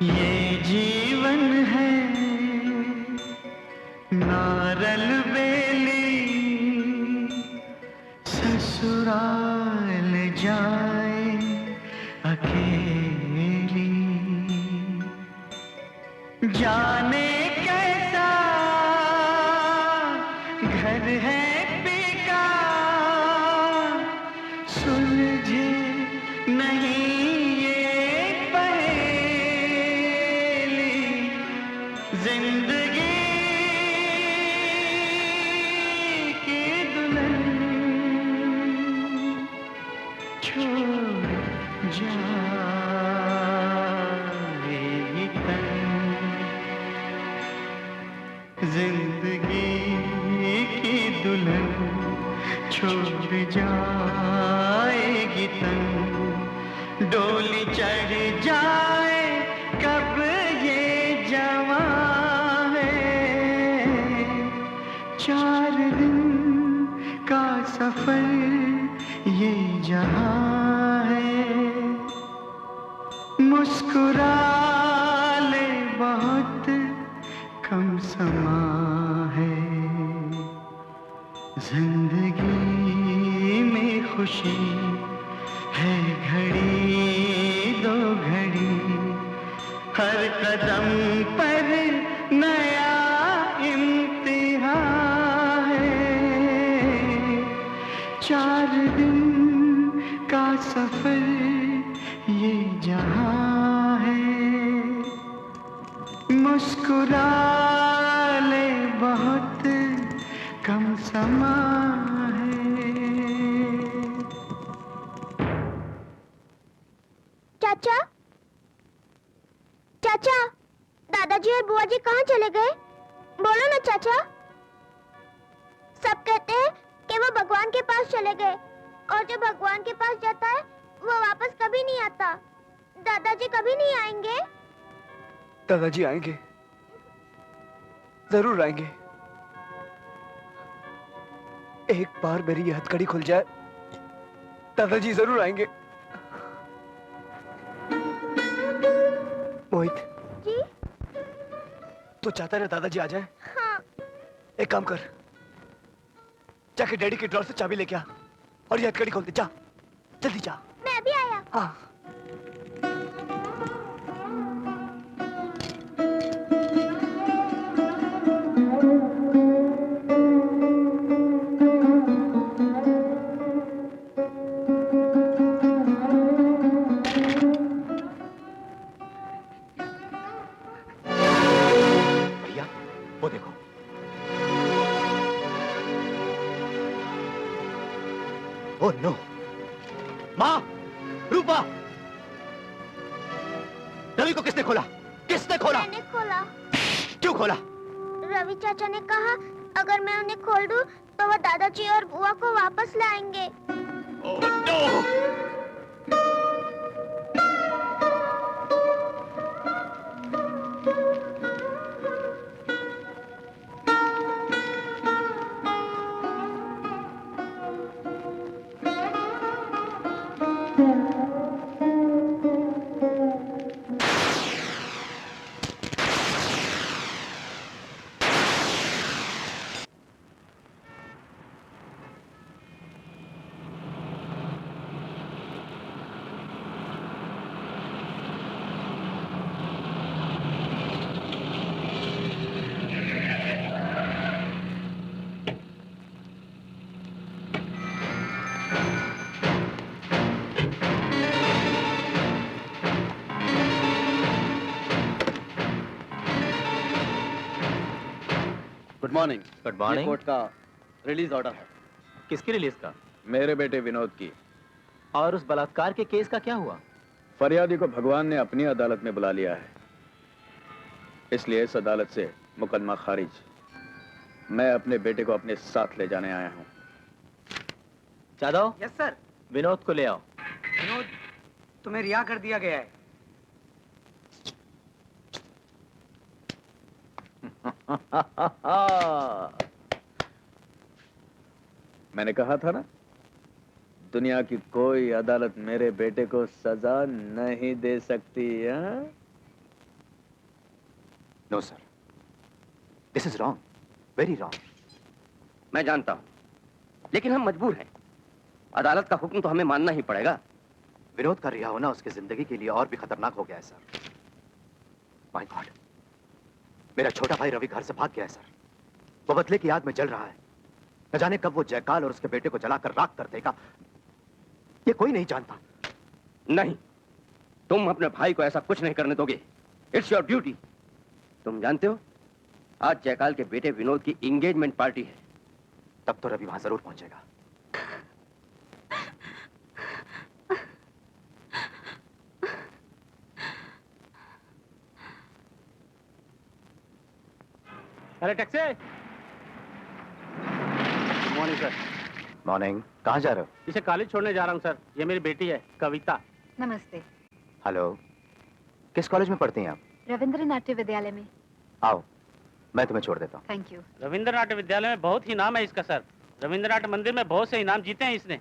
ये जीवन है नारल बेली, ससुराल जाए अकेली, जाने कैसा घर है पीका, सुलझे नहीं ये पहेली, जिंदगी की दुल्हन छोड़ जाएगी तन, जिंदगी की दुल्हन छोड़ जाएगी तन, डोली चढ़ जाए कब ये जवां है, 4 दिन का सफर ये जहां है, मुस्कुरा ले बहुत कम समा है, जिंदगी में खुशी है घड़ी 2 घड़ी, हर कदम पर नया इम्तिहान है, 4 दिन का सफर ये जहां है, मुस्कुरा ले बहुत कम समा है। चाचा, चाचा, दादाजी और बुआ जी कहाँ चले गए? बोलो ना चाचा। सब कहते हैं कि वो भगवान के पास चले गए, और जो भगवान के पास जाता है वो वापस कभी नहीं आता। दादाजी कभी नहीं आएंगे? दादाजी आएंगे, जरूर आएंगे। एक बार मेरी ये हथकड़ी खुल जाए, दादाजी जरूर आएंगे। मोहित जी? तू चाहता है ना दादाजी आ जाए? हाँ। एक काम कर, जाके डैडी के ड्रॉर से चाबी लेके आ और ये हथकड़ी खोल दे। जा, जल्दी जा। मैं अभी आया। हाँ। Oh no. माँ, रूपा, रवि को किसने खोला? किसने खोला? मैंने खोला। क्यों खोला? रवि चाचा ने कहा अगर मैं उन्हें खोल दूं तो वो दादाजी और बुआ को वापस लाएंगे। Oh no. Good morning. Good morning. Court का रिलीज ऑर्डर है। किसकी रिलीज का? मेरे बेटे विनोद की। और उस बलात्कार के केस का क्या हुआ? फरियादी को भगवान ने अपनी अदालत में बुला लिया है, इसलिए इस अदालत से मुकदमा खारिज। मैं अपने बेटे को अपने साथ ले जाने आया हूँ। जादव। Yes sir. विनोद को ले आओ। विनोद, तुम्हें रिहा कर दिया गया है। मैंने कहा था ना, दुनिया की कोई अदालत मेरे बेटे को सजा नहीं दे सकती। No sir, this is wrong, very wrong. मैं जानता हूं, लेकिन हम मजबूर हैं। अदालत का हुक्म तो हमें मानना ही पड़ेगा। विनोद का रिहा होना उसकी जिंदगी के लिए और भी खतरनाक हो गया है सर। माय गॉड, मेरा छोटा भाई रवि घर से भाग गया है सर। वो बदले की याद में जल रहा है। न जाने कब वो जयकाल और उसके बेटे को जलाकर राख कर देगा, ये कोई नहीं जानता। नहीं, तुम अपने भाई को ऐसा कुछ नहीं करने दोगे। It's your duty. तुम जानते हो, आज जयकाल के बेटे विनोद की एंगेजमेंट पार्टी है। तब तो रवि वहां जरूर पहुंचेगा। अरे टैक्सी। Morning sir. मॉर्निंग। कहाँ जा रहे हो? इसे कॉलेज छोड़ने जा रहा हूँ सर। ये मेरी बेटी है कविता। नमस्ते। हेलो, किस कॉलेज में पढ़ती हैं आप? रविंद्र नाट्य विद्यालय में। आओ, मैं तुम्हें छोड़ देता हूँ। Thank you. रविंद्र नाट्य विद्यालय में बहुत ही नाम है इसका सर। रविंद्र नाट्य मंदिर में बहुत से इनाम जीते हैं इसने।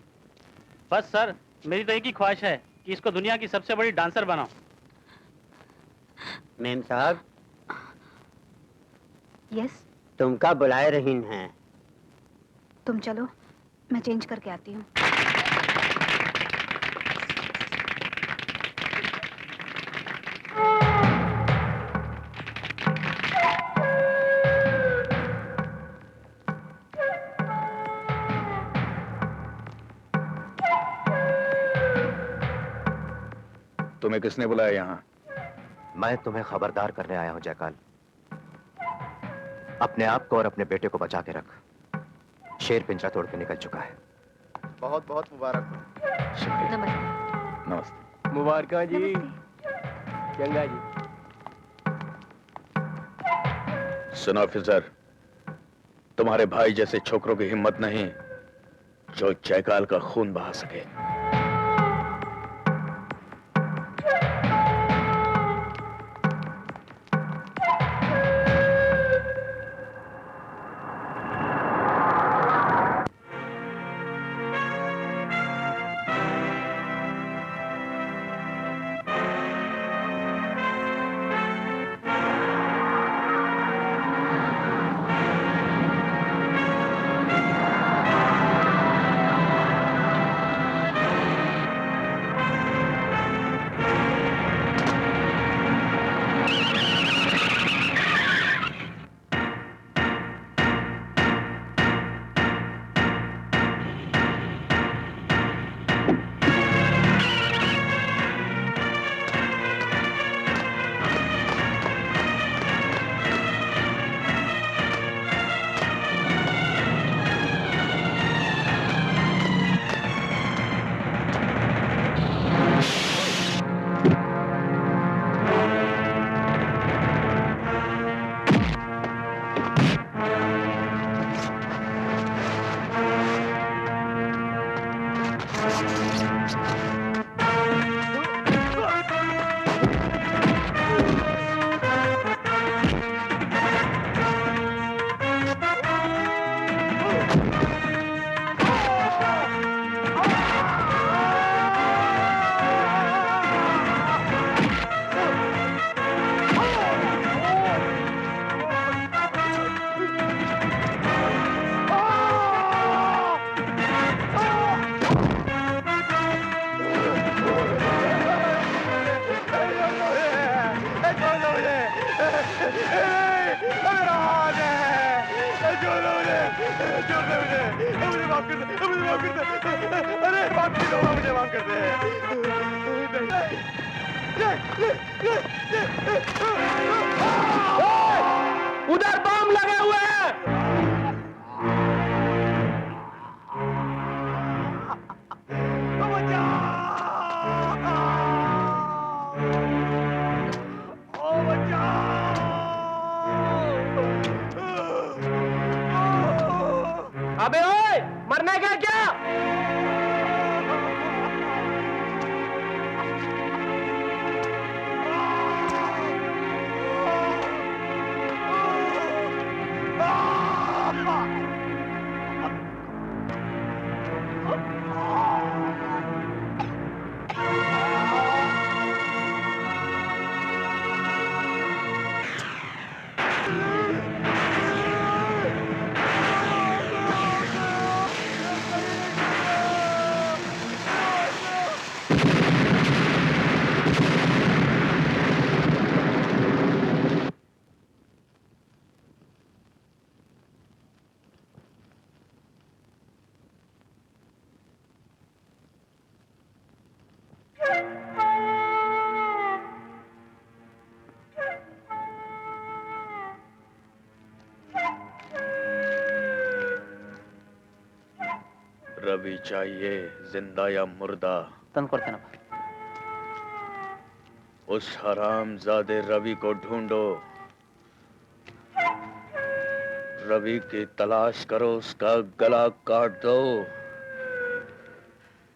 बस सर, मेरी तो एक ही ख्वाहिश है कि इसको दुनिया की सबसे बड़ी डांसर बनाओ। मेम साहब। यस। तुमका बुलाए रही हैं। तुम चलो, मैं चेंज करके आती हूँ। तुम्हें किसने बुलाया यहाँ? मैं तुम्हें खबरदार करने आया हूँ जयकाल। अपने आप को और अपने बेटे को बचा के रख। शेर पिंजरा तोड़ के निकल चुका है। बहुत बहुत मुबारक हो। शुक्रिया। नमस्ते। नमस्ते। मुबारक जी। चंगा जी। सुनो ऑफिसर, तुम्हारे भाई जैसे छोकरों की हिम्मत नहीं जो जयकाल का खून बहा सके। मेरा हाथ है, छोड़ दो मुझे, छोड़ दो मुझे माफ कर दे, मुझे माफ कर दे, अरे माफ कर दो, मुझे माफ कर दे। उधर बम लगे हुए हैं। अबे ओए, मरना है क्या? रवि चाहिए, जिंदा या मुर्दा? उस हरामजादे रवि को ढूंढो, रवि की तलाश करो, उसका गला काट दो।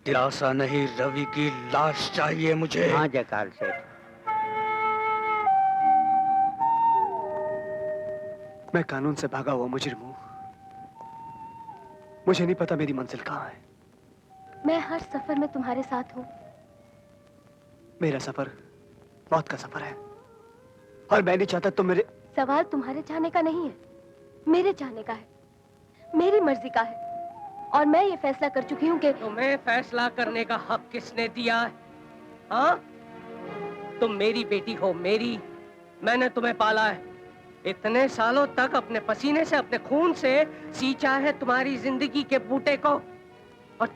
दिलासा नहीं, रवि की लाश चाहिए मुझे। हाँ जयकाल सेठ। मैं कानून से भागा हुआ मुजरिम हूँ। मुझे नहीं पता मेरी मंजिल कहाँ है। मैं हर सफर में तुम्हारे साथ हूँ। मेरा सफर मौत का सफर है और मैं नहीं चाहता तुम मेरे। सवाल तुम्हारे चाहने का नहीं है, मेरे चाहने का है, मेरी मर्जी का है। और मैं ये फैसला कर चुकी हूँ कि तुम्हें फैसला करने का हक किसने दिया है? हाँ? तुम मेरी बेटी हो, मेरी। मैंने तुम्हें पाला है। इतने सालों तक अपने पसीने से, अपने खून से सींचा है तुम्हारी जिंदगी के बूटे को। और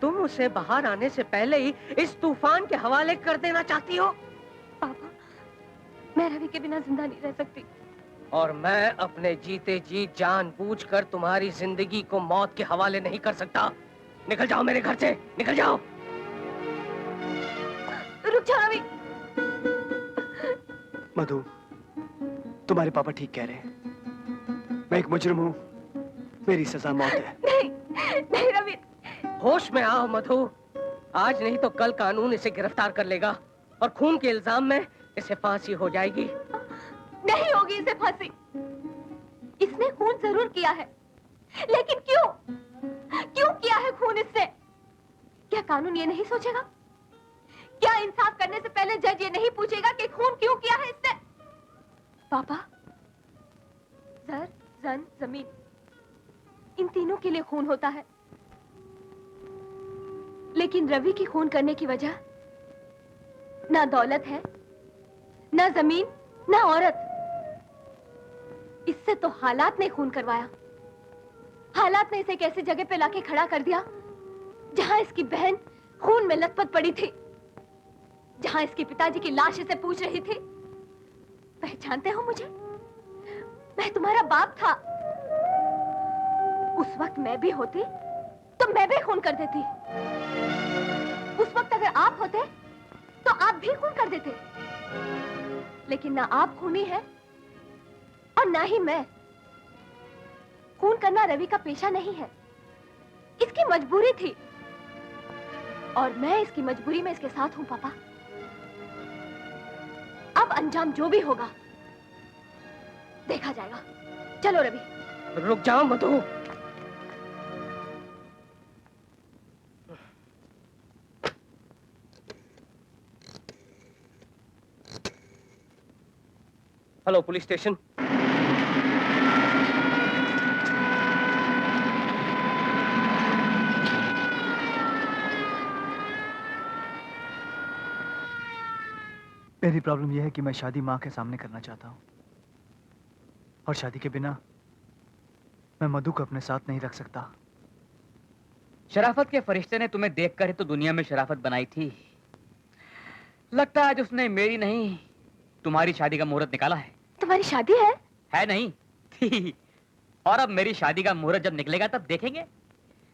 तुम उसे बाहर आने से पहले ही इस तूफान के हवाले कर देना चाहती हो। पापा, मैं रवि के बिना जिंदा नहीं रह सकती। और मैं अपने जीते जी जानबूझकर तुम्हारी जिंदगी को मौत के हवाले नहीं कर सकता। निकल जाओ मेरे घर से, निकल जाओ। रुक जाओ रवि। मधु, तुम्हारे पापा ठीक कह रहे हैं। मैं एक मुजरिम हूँ, मेरी सजा मौत है। नहीं रवि। होश में आओ मधु। आज नहीं तो कल कानून इसे गिरफ्तार कर लेगा और खून के इल्जाम में इसे फांसी हो जाएगी। नहीं होगी इसे फांसी। इसने खून जरूर किया है, लेकिन क्यों? क्यों किया है खून इससे? क्या कानून ये नहीं सोचेगा? क्या इंसाफ करने से पहले जज ये नहीं पूछेगा कि खून क्यों किया है इसने? पापा, जर, जन, जमीन, इन तीनों के लिए खून होता है, लेकिन रवि की खून करने की वजह ना दौलत है, ना जमीन, ना औरत। इससे तो हालात ने खून करवाया। हालात ने इसे एक ऐसी जगह पे लाके खड़ा कर दिया जहां इसकी बहन खून में लथपथ पड़ी थी, जहां इसके पिताजी की लाश इसे पूछ रही थी, पहचानते हो मुझे? मैं तुम्हारा बाप था। उस वक्त मैं भी होती तो मैं भी खून कर देती। उस वक्त अगर आप होते तो आप भी खून कर देते, लेकिन ना आप खूनी है और ना ही मैं। खून करना रवि का पेशा नहीं है, इसकी मजबूरी थी और मैं इसकी मजबूरी में इसके साथ हूं पापा। अब अंजाम जो भी होगा देखा जाएगा। चलो रवि। रुक जाओ मधु। Hello police station. मेरी प्रॉब्लम यह है कि मैं शादी माँ के सामने करना चाहता हूँ, और शादी के बिना मैं मधु को अपने साथ नहीं रख सकता। शराफत के फरिश्ते ने तुम्हें देखकर ही तो दुनिया में शराफत बनाई थी। लगता है आज उसने मेरी नहीं तुम्हारी शादी का मुहूर्त निकाला है। तुम्हारी शादी है? है नहीं थी। और अब मेरी शादी का मुहूर्त जब निकलेगा तब देखेंगे।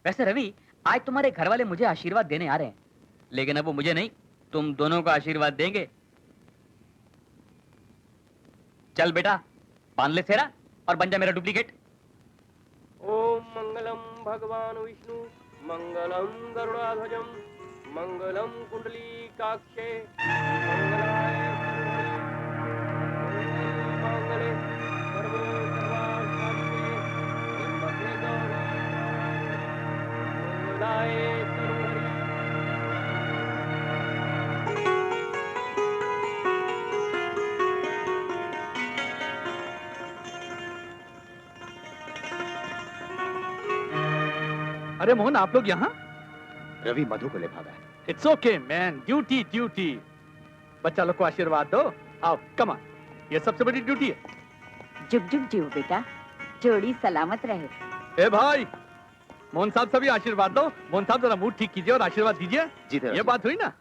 वैसे रवि, आज तुम्हारे घर वाले मुझे आशीर्वाद देने आ रहे हैं, लेकिन अब वो मुझे नहीं तुम दोनों को आशीर्वाद देंगे। चल बेटा, बांध ले सेरा और बन जा मेरा डुप्लीकेट। ओम मंगलम भगवान विष्णु मंगलम गरुड़ाध्वजम मंगलम कुंडलीकाक्षे मंगलाय मंगले सर्वे सर्वार्थार्थे त्र्यंबके गौरी मंगलाय तरुहरि। अरे मोहन, आप लोग यहाँ? रवि मधु को ले भागा है। It's okay man, duty duty. बच्चा लोग को आशीर्वाद दो। आओ, कम ऑन, ये सबसे बड़ी ड्यूटी है। जुग जुग जीव बेटा, जोड़ी सलामत रहे। ए भाई, मोहन साहब सभी आशीर्वाद दो। मोहन साहब जरा मूड ठीक कीजिए और आशीर्वाद दीजिए। जी ये बात हुई ना?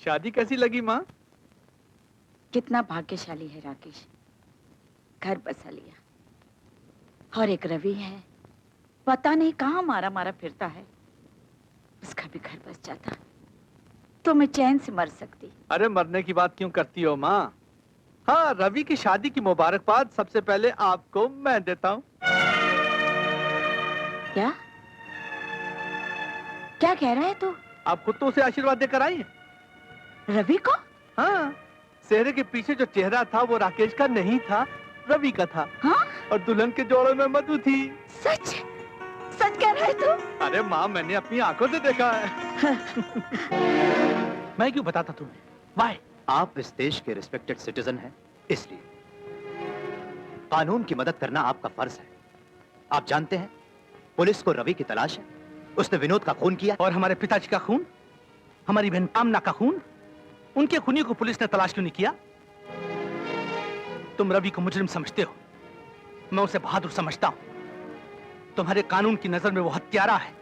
शादी कैसी लगी माँ? कितना भाग्यशाली है राकेश, घर बसा लिया। और एक रवि है, पता नहीं कहाँ मारा मारा फिरता है। उसका भी घर बस जाता तो मैं चैन से मर सकती। अरे मरने की बात क्यों करती हो माँ? हाँ, रवि की शादी की मुबारकबाद सबसे पहले आपको मैं देता हूँ। क्या क्या कह रहा है तू? आप खुद तो उसे आशीर्वाद देकर आई हैं। रवि को? हाँ, सेहरे के पीछे जो चेहरा था वो राकेश का नहीं था, रवि का था। हाँ? और दुल्हन के जोड़े में मधु थी। सच सच कह रहा है तू? अरे माँ, मैंने अपनी आंखों से देखा है। मैं क्यों बताता तुम्हें? वाई? आप इस देश के रिस्पेक्टेड सिटीजन हैं, इसलिए कानून की मदद करना आपका फर्ज है। आप जानते हैं पुलिस को रवि की तलाश है। उसने विनोद का खून किया। और हमारे पिताजी का खून, हमारी बहन कामना का खून, उनके खूनी को पुलिस ने तलाश क्यों नहीं किया? तुम रवि को मुजरिम समझते हो, मैं उसे बहादुर समझता हूं। तुम्हारे कानून की नजर में वो हत्यारा है,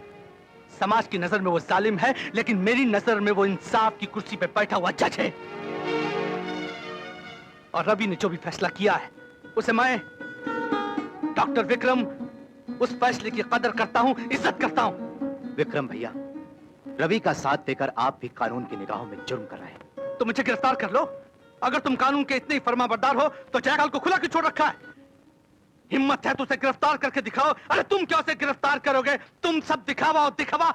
समाज की नजर में वो जालिम है, लेकिन मेरी नजर में वो इंसाफ की कुर्सी पे बैठा हुआ जज है। और रवि ने जो भी फैसला किया है उसे मैं, डॉक्टर विक्रम, उस फैसले की कदर करता हूं, इज्जत करता हूं। विक्रम भैया, रवि का साथ देकर आप भी कानून की निगाहों में जुर्म कर रहे हैं। तो मुझे गिरफ्तार कर लो। अगर तुम कानून के इतने ही फरमाबरदार हो तो जयकाल को खुला क्यों छोड़ रखा है? हिम्मत है तो उसे गिरफ्तार करके दिखाओ। अरे तुम क्या उसे गिरफ्तार करोगे? तुम सब दिखावा और दिखावा।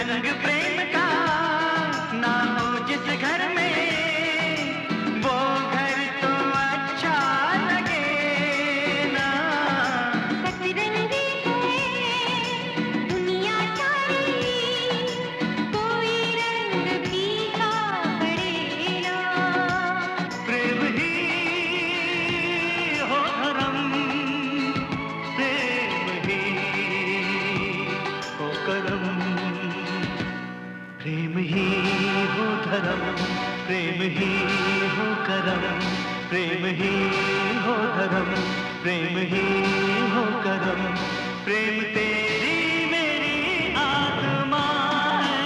रंग प्रेम का ना हो जिस घर में, वो घर तो अच्छा लगे ना। सतरंगी है दुनिया सारी, कोई रंग फीका पड़े ना। प्रेम ही हो धर्म, प्रेम ही हो करम। प्रेम ही हो धर्म, प्रेम ही हो करम। प्रेम ही हो धर्म, प्रेम ही हो करम। प्रेम तेरी मेरी आत्मा है।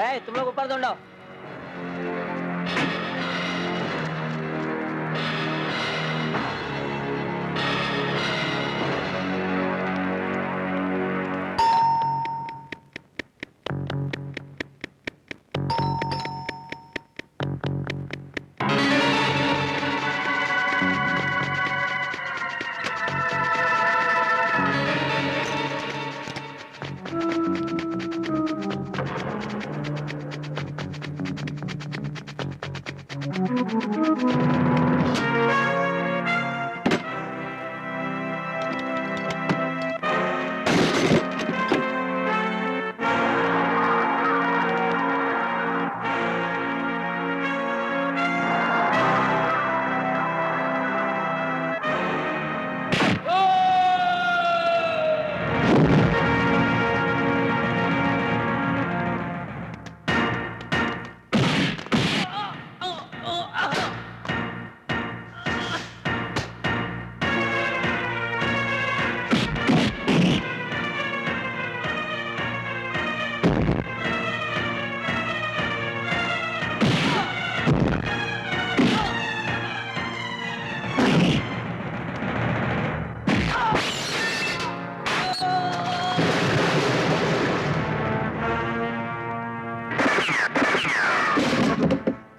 तुम लोग ऊपर दौड़ाओ।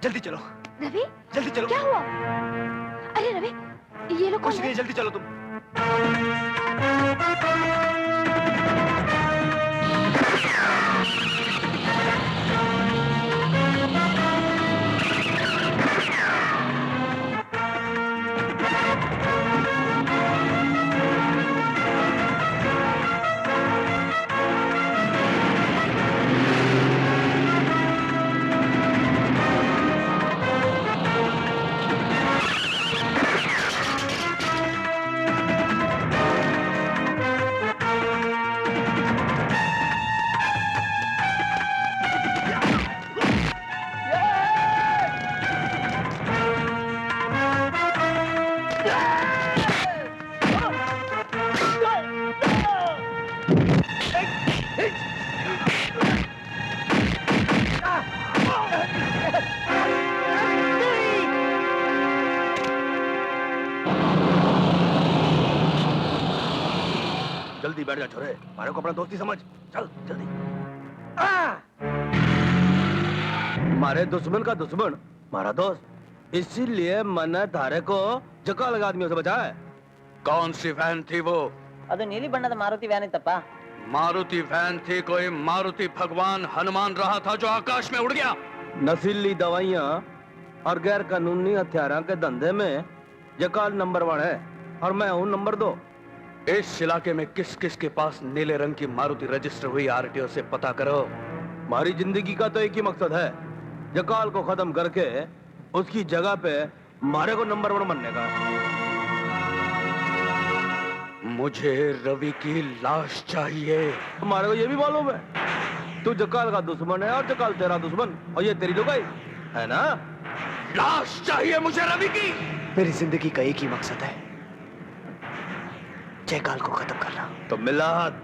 जल्दी चलो। रवि, जल्दी चलो। क्या हुआ? अरे रवि, ये लोग कौन कुछ है? नहीं, जल्दी चलो तुम। जल्दी बैठ जा छोरे, हमारे को अपना दोस्ती समझ। चल जल्दी। हमारे दुश्मन का दुश्मन हमारा दोस्त, इसीलिए मैंने धारे को जकाल आदमियों से बचाया है। कौन सी वैन थी वो? ಅದು ನೀಲಿ ಬಣ್ಣದ ಮಾರುತಿ ವ್ಯಾನ್ ಇತ್ತಪ್ಪ। मारुति वैन थी, कोई मारुति भगवान हनुमान रहा था जो आकाश में उड़ गया। नशीली दवाइयाँ और गैर कानूनी हथियारों के धंधे में जकाल नंबर 1 है और मैं हूँ नंबर 2। इस इलाके में किस किस के पास नीले रंग की मारुति रजिस्टर हुई आरटीओ से पता करो। हमारी जिंदगी का तो एक ही मकसद है, जकाल को खत्म करके उसकी जगह पे हमारे को नंबर 1 बनने का। मुझे रवि की लाश चाहिए। हमारे को ये भी मालूम है तू जकाल का दुश्मन है और जकाल तेरा दुश्मन, और ये तेरी लुगाई है ना। लाश चाहिए मुझे रवि की। मेरी जिंदगी का एक ही मकसद है, जयकाल को खत्म करना। तो मिला हाथ।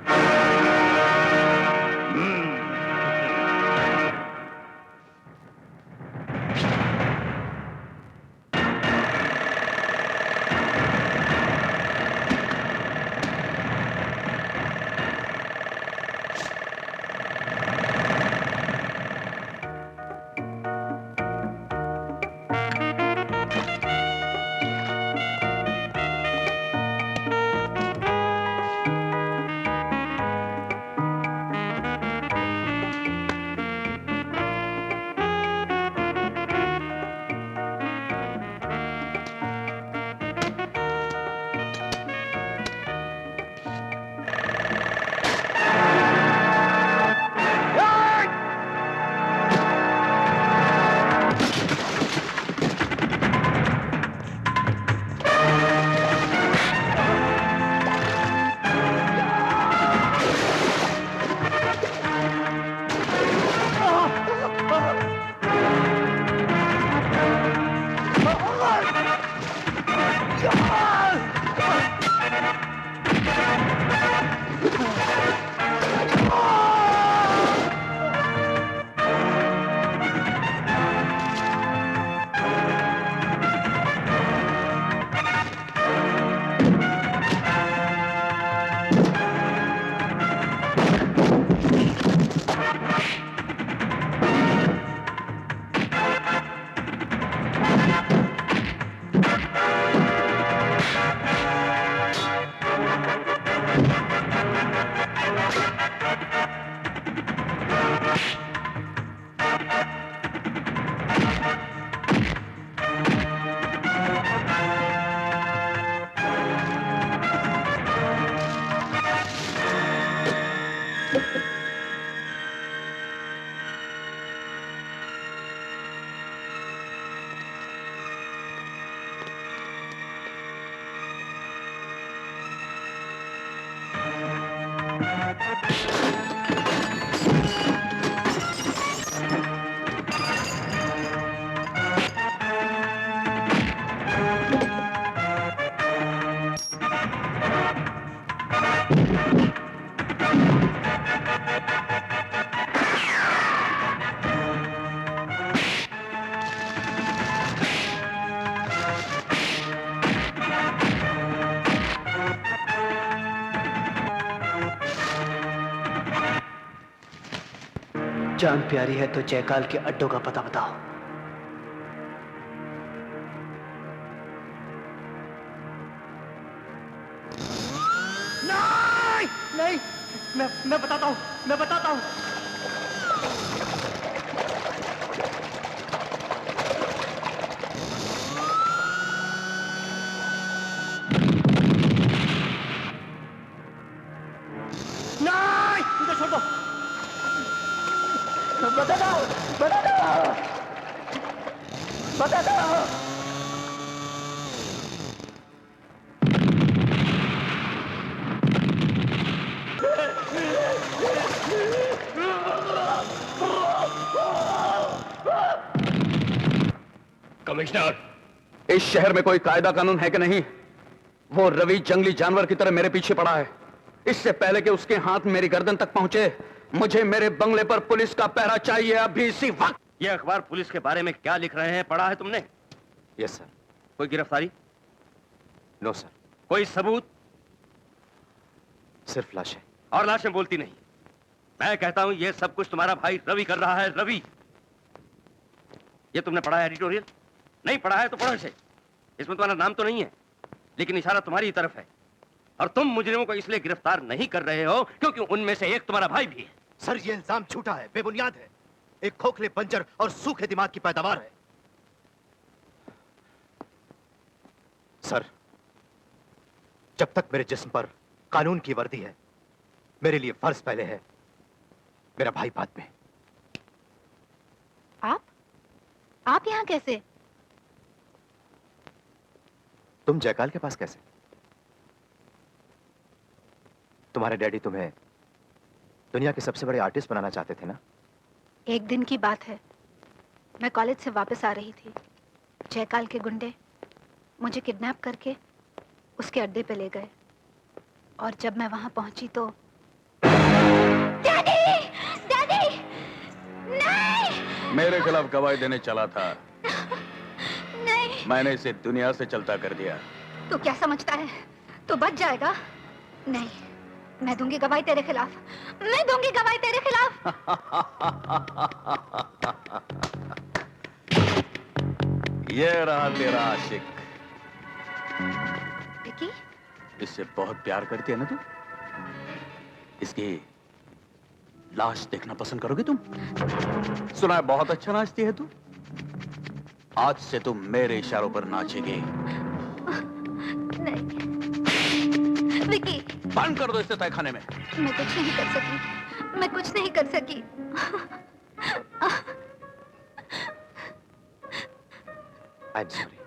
जान प्यारी है तो जयकाल के अड्डों का पता बताओ। नहीं नहीं, मैं बताता हूँ, मैं बताता हूँ। नहीं, मुझे छोड़ दो। बता दो, बता दो, बता दो। कमिश्नर, इस शहर में कोई कायदा कानून है कि नहीं? वो रवि जंगली जानवर की तरह मेरे पीछे पड़ा है। इससे पहले कि उसके हाथ मेरी गर्दन तक पहुंचे, मुझे मेरे बंगले पर पुलिस का पहरा चाहिए अभी इसी वक्त। ये अखबार पुलिस के बारे में क्या लिख रहे हैं, पढ़ा है तुमने? Yes sir. कोई गिरफ्तारी? No sir. कोई सबूत? सिर्फ लाशें। और लाशें बोलती नहीं। मैं कहता हूं ये सब कुछ तुम्हारा भाई रवि कर रहा है। रवि, ये तुमने पढ़ा है एडिटोरियल? नहीं पढ़ा है तो पढ़ो इसे। इसमें तुम्हारा नाम तो नहीं है, लेकिन इशारा तुम्हारी तरफ है। और तुम मुजरिमों को इसलिए गिरफ्तार नहीं कर रहे हो क्योंकि उनमें से एक तुम्हारा भाई भी है। सर ये इल्जाम झूठा है, बेबुनियाद है। एक खोखले, बंजर और सूखे दिमाग की पैदावार है। सर, जब तक मेरे जिस्म पर कानून की वर्दी है, मेरे लिए फर्ज पहले है, मेरा भाई बाद में। आप यहाँ कैसे? तुम जयकाल के पास कैसे? तुम्हारे डैडी तुम्हें दुनिया के सबसे बड़े आर्टिस्ट बनाना चाहते थे ना? एक दिन की बात है, मैं कॉलेज से वापस आ रही थी। जयकाल के गुंडे मुझे किडनैप करके उसके अड्डे पे ले गए और जब मैं वहां पहुंची तो डैडी! डैडी! नहीं! मेरे खिलाफ गवाही देने चला था। नहीं। मैंने इसे दुनिया से चलता कर दिया। तू क्या समझता है? तू बच जाएगा? नहीं, मैं दूंगी गवाही तेरे खिलाफ। मैं दूंगी गवाही तेरे खिलाफ। ये रहा तेरा आशिक। विकी? इससे बहुत प्यार करती है ना तू? इसकी लाश देखना पसंद करोगे तुम? सुना है बहुत अच्छा नाचती है तू। आज से तुम मेरे इशारों पर नाचेगी। नहीं। विकी, बंद कर दो इसे तहखाने में। मैं कुछ नहीं कर सकी। मैं कुछ नहीं कर सकी। I'm sorry.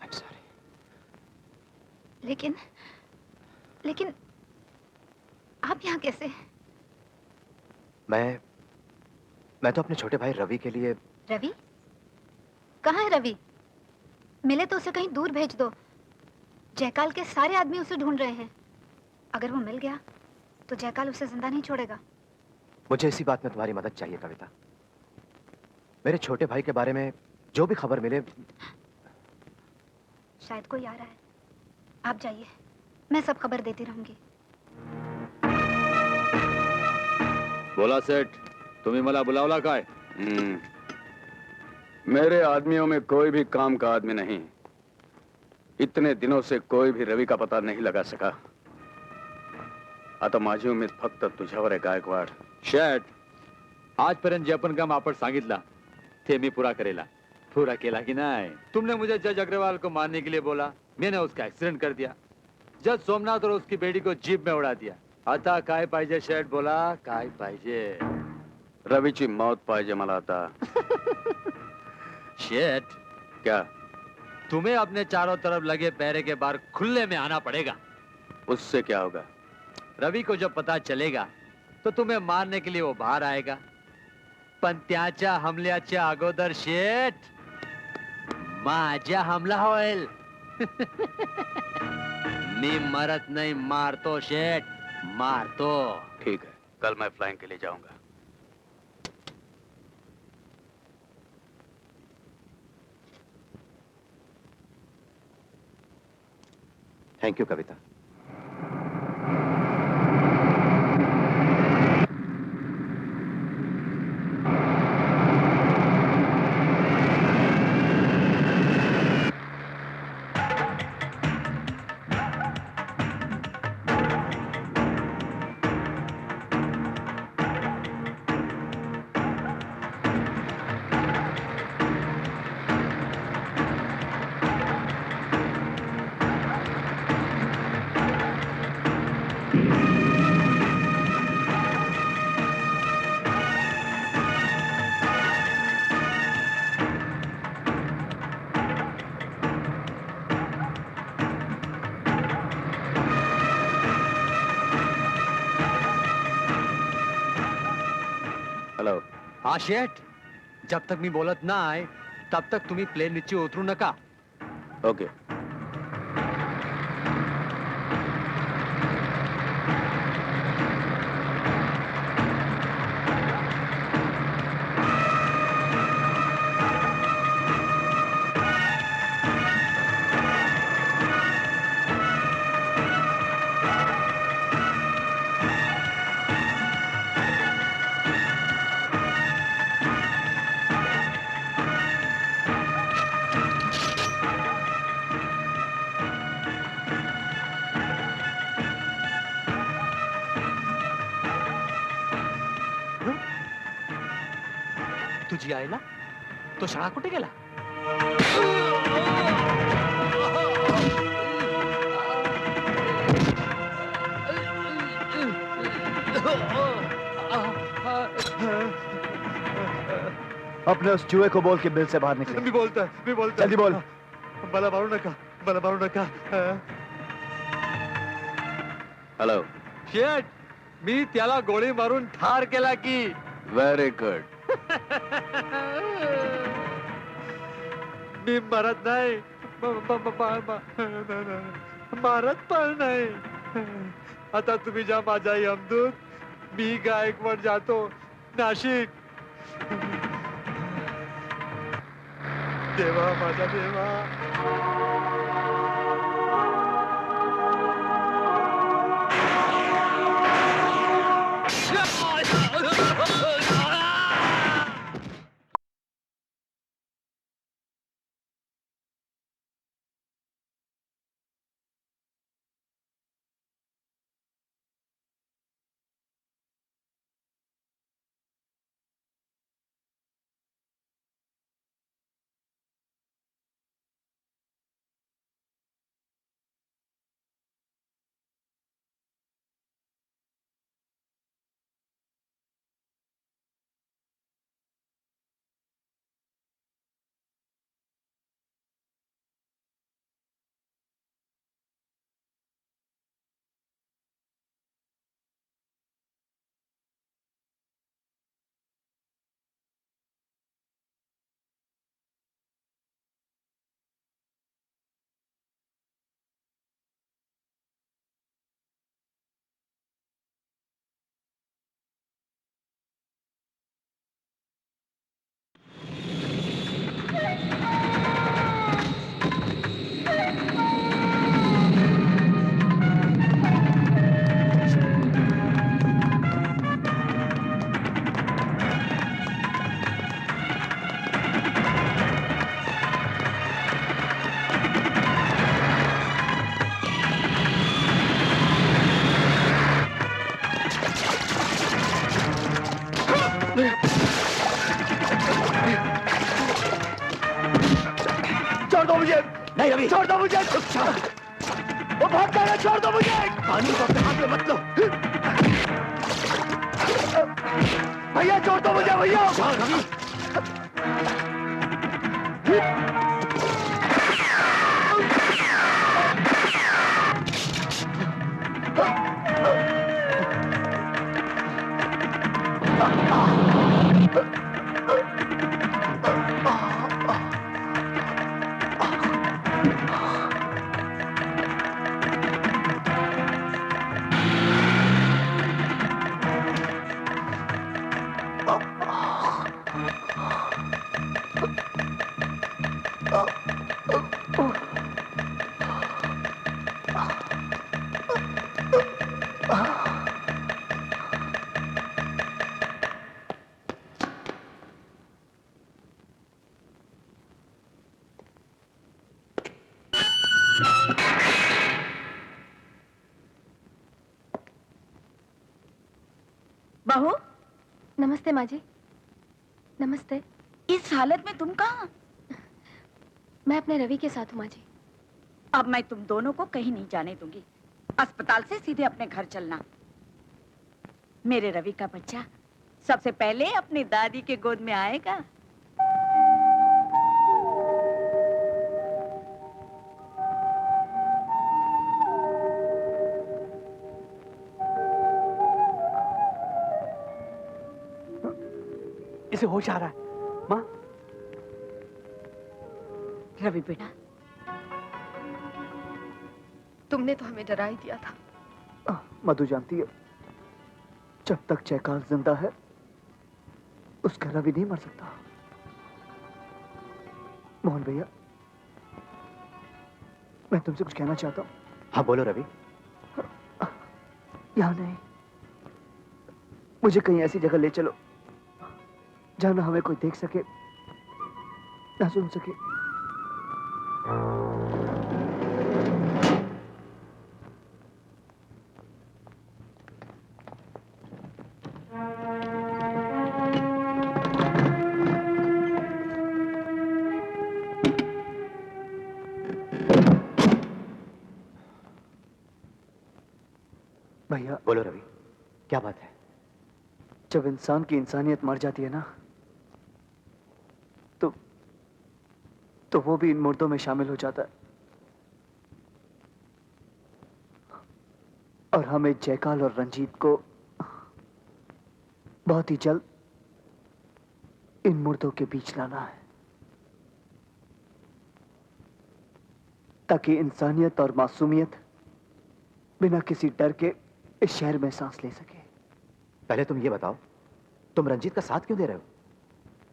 I'm sorry. लेकिन आप यहाँ कैसे? मैं तो अपने छोटे भाई रवि के लिए। रवि? कहाँ है रवि? मिले तो उसे कहीं दूर भेज दो। जयकाल के सारे आदमी उसे ढूंढ रहे हैं। अगर वो मिल गया तो जयकाल उसे जिंदा नहीं छोड़ेगा। मुझे इसी बात में तुम्हारी मदद चाहिए कविता। मेरे छोटे भाई के बारे में जो भी खबर मिले। शायद कोई आ रहा है। आप जाइए, मैं सब खबर देती रहूंगी। बोला सेठ, तुम्ही मला बुलावला काय? मेरे आदमियों में कोई भी काम का आदमी नहीं। इतने दिनों से कोई भी रवि का पता नहीं लगा सका। आता माझी उमेद फक्त तुझ्यावर आहे गायकवाड। शेठ, आजपर्यंत जे पण काम आपण सांगितला ते मी पूरा करेला। पूरा केला कि नहीं? तुमने मुझे जज अग्रवाल को मारने के लिए बोला, मैंने उसका एक्सीडेंट कर दिया। जज सोमनाथ और उसकी बेटी को जीप में उड़ा दिया। आता काय पाहिजे शेठ? बोला काय पाहिजे? रविची मौत पाहिजे मला आता। शेठ, क्या? तुम्हें अपने चारों तरफ लगे पहरे के बाहर खुले में आना पड़ेगा। उससे क्या होगा? रवि को जब पता चलेगा तो तुम्हें मारने के लिए वो बाहर आएगा। पण त्याच्या हमल्याच्या अगोदर शेठ माझा हमला होईल। मी मरत नहीं, मारतो शेठ, मारतो। ठीक है, कल मैं फ्लाइंग के लिए जाऊंगा। Thank you Kavita. हेलो हा शेठ, जब तक मी बोलत नाही तब तक तुम्ही प्लेन नीचे उतरू नका. ओके. तुझी आईला तो शाळा कुठे गेला? अपने उस चूहे को बोल के बिल से बाहर निकले. मी बोलतो. जल्दी बोल. मला मारू नका. हेलो. शेठ, मी त्याला गोळी मारून ठार केला की. Very good. मी मरत नाही. मारत पण नाही. आता तुम्ही जा माझा यमदूत. मी गायकवाड जातो नाशिक. देवा, माझा देवा. छोड़ दो मुझे. नहीं रवि, छोड़ दो मुझे. वो भाग जाएगा. छोड़ दो मुझे. कानून को अपने हाथ में मत लो. भैया छोड़ दो मुझे. भैया रवि. बहू, नमस्ते माँ जी. नमस्ते. इस हालत में तुम कहाँ? मैं अपने रवि के साथ हूँ माँ जी. अब मैं तुम दोनों को कहीं नहीं जाने दूंगी. अस्पताल से सीधे अपने घर चलना. मेरे रवि का बच्चा सबसे पहले अपनी दादी के गोद में आएगा. इसे होश आ रहा है। माँ। रवि बेटा, तुमने तो हमें डरा ही दिया था। मधु जानती है, जब तक जयकाल जिंदा है उसका रवि नहीं मर सकता। मोहन भैया, मैं तुमसे कुछ कहना चाहता हूँ। हाँ बोलो रवि। यहाँ नहीं, मुझे कहीं ऐसी जगह ले चलो जहाँ ना हमें कोई देख सके ना सुन सके। भैया। बोलो रवि, क्या बात है? जब इंसान की इंसानियत मर जाती है ना, तो वो भी इन मुर्दों में शामिल हो जाता है। और हमें जयकाल और रंजीत को बहुत ही जल्द इन मुर्दों के बीच लाना है, ताकि इंसानियत और मासूमियत बिना किसी डर के इस शहर में सांस ले सके। पहले तुम ये बताओ, तुम रंजीत का साथ क्यों दे रहे हो?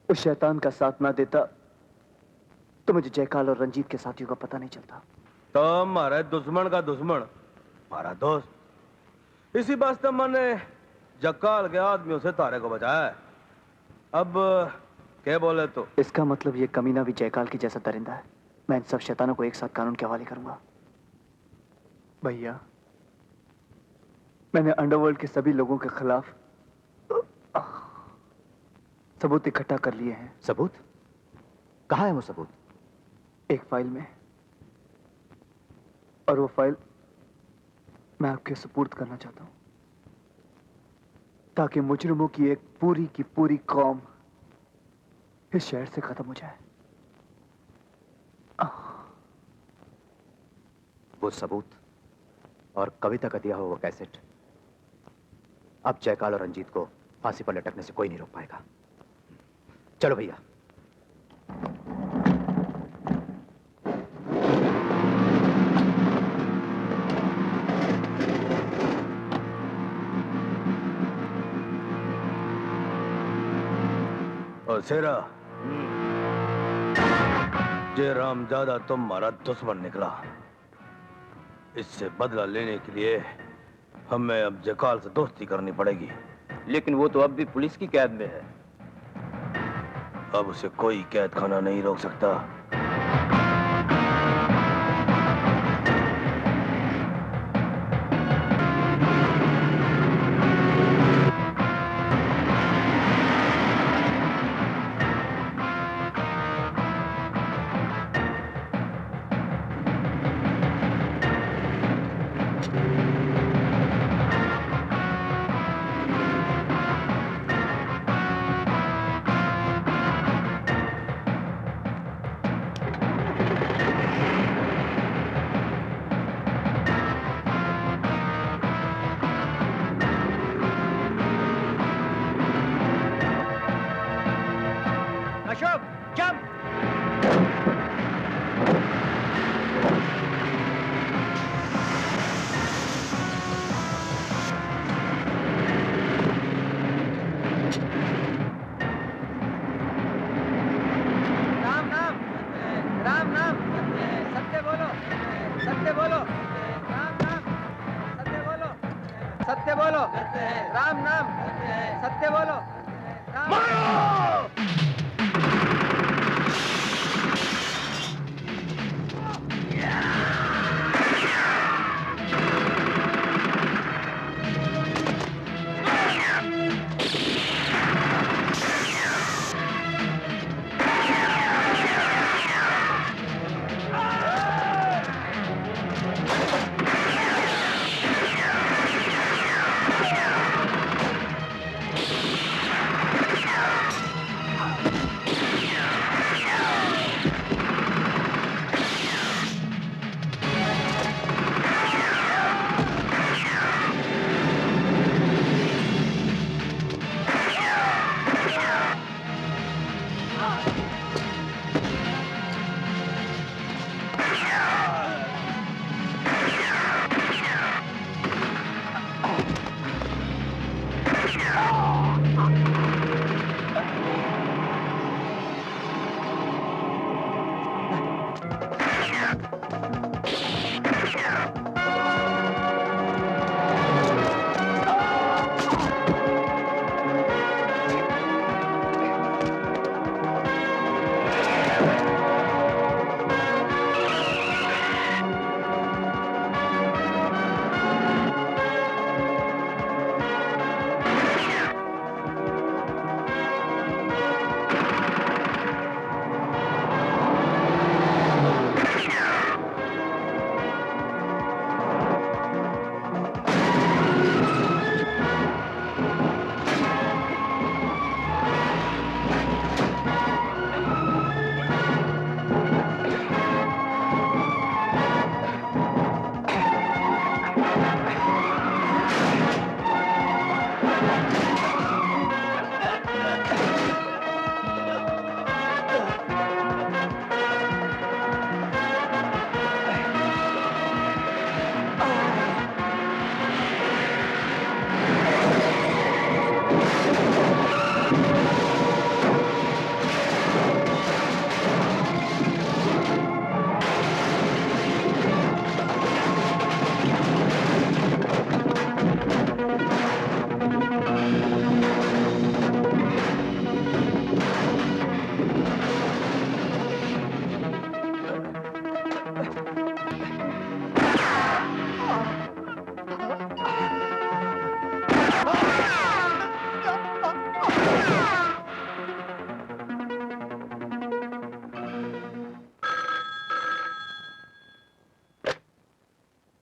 उस शैतान का साथ ना देता तो मुझे जयकाल और रंजीत के साथियों का पता नहीं चलता। तो हमारे दुश्मन का दुश्मन हमारा दोस्त, इसी वास्ते मैंने जकाल के आदमियों से तारे को बचाया है। अब क्या बोले तो? इसका मतलब ये कमीना भी जयकाल की जैसा दरिंदा है। मैं इन सब शैतानों को एक साथ कानून के हवाले करूंगा। भैया, मैंने अंडरवर्ल्ड के सभी लोगों के खिलाफ सबूत इकट्ठा कर लिए हैं। सबूत? कहाँ है वो सबूत? एक फाइल में, और वो फाइल मैं आपके सुपुर्द करना चाहता हूं, ताकि मुजरिमों की एक पूरी की पूरी कौम इस शहर से खत्म हो जाए। वो सबूत और कविता का दिया हुआ वो कैसेट अब जयकाल और रंजीत को फांसी पर लटकने से कोई नहीं रोक पाएगा। चलो भैया। और सेरा, जय राम दादा तुम्हारा दुश्मन निकला। इससे बदला लेने के लिए हमें अब जयकाल से दोस्ती करनी पड़ेगी। लेकिन वो तो अब भी पुलिस की कैद में है। अब उसे कोई कैद खाना नहीं रोक सकता।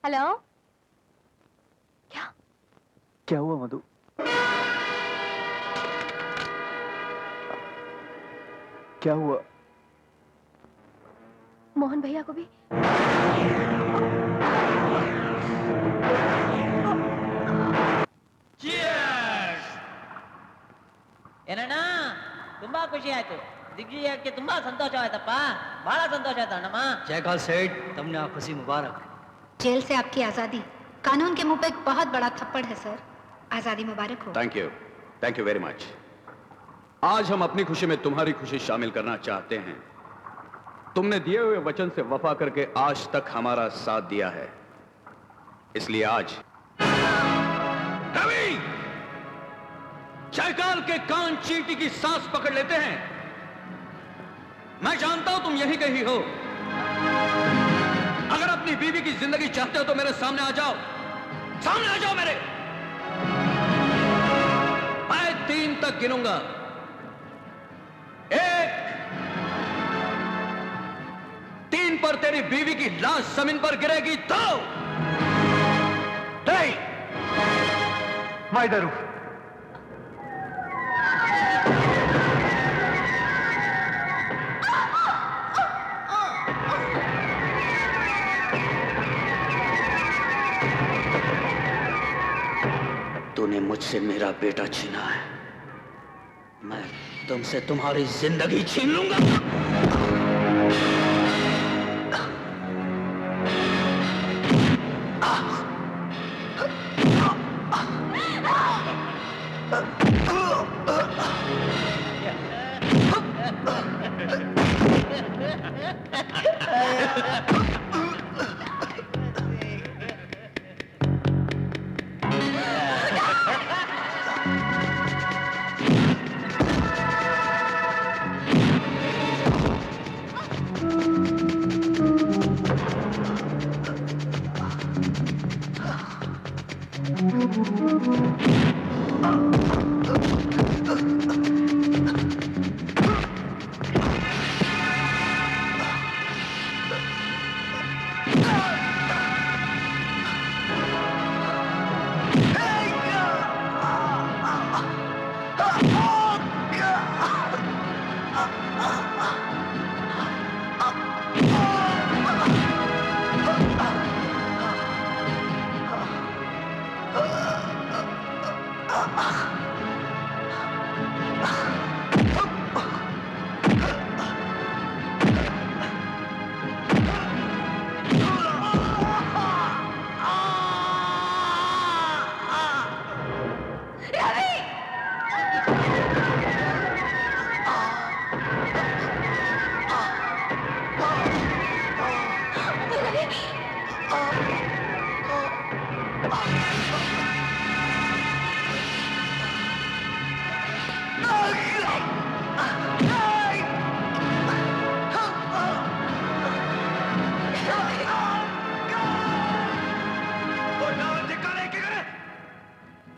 हेलो। क्या हुआ मधु? क्या हुआ? मोहन भैया को भी ಏನಣ್ಣ ತುಂಬಾ ಖುಷಿ ಆಯ್ತು ದಿಗ್ವಿಜಯಕ್ಕೆ ತುಂಬಾ ಸಂತೋಷವಾಯ್ತಪ್ಪ ಬಹಳ ಸಂತೋಷ ಆಯ್ತು ಅಣ್ಣಮ್ಮ जयकाल सेठ तुमने आ खुशी मुबारक। जेल से आपकी आजादी कानून के मुंह पे एक बहुत बड़ा थप्पड़ है सर। आजादी मुबारक हो। Thank you very much. आज हम अपनी खुशी में तुम्हारी खुशी शामिल करना चाहते हैं। तुमने दिए हुए वचन से वफा करके आज तक हमारा साथ दिया है, इसलिए आज रवि जयकाल के कान चींटी की सांस पकड़ लेते हैं। मैं जानता हूं तुम यहीं कहीं हो। अगर अपनी बीवी की जिंदगी चाहते हो तो मेरे सामने आ जाओ, सामने आ जाओ मेरे। मैं 3 तक गिनूंगा। 1 3 पर तेरी बीवी की लाश जमीन पर गिरेगी। 2 3 मैं इधर हूं। तूने मुझसे मेरा बेटा छीना है, मैं तुमसे तुम्हारी जिंदगी छीन लूंगा।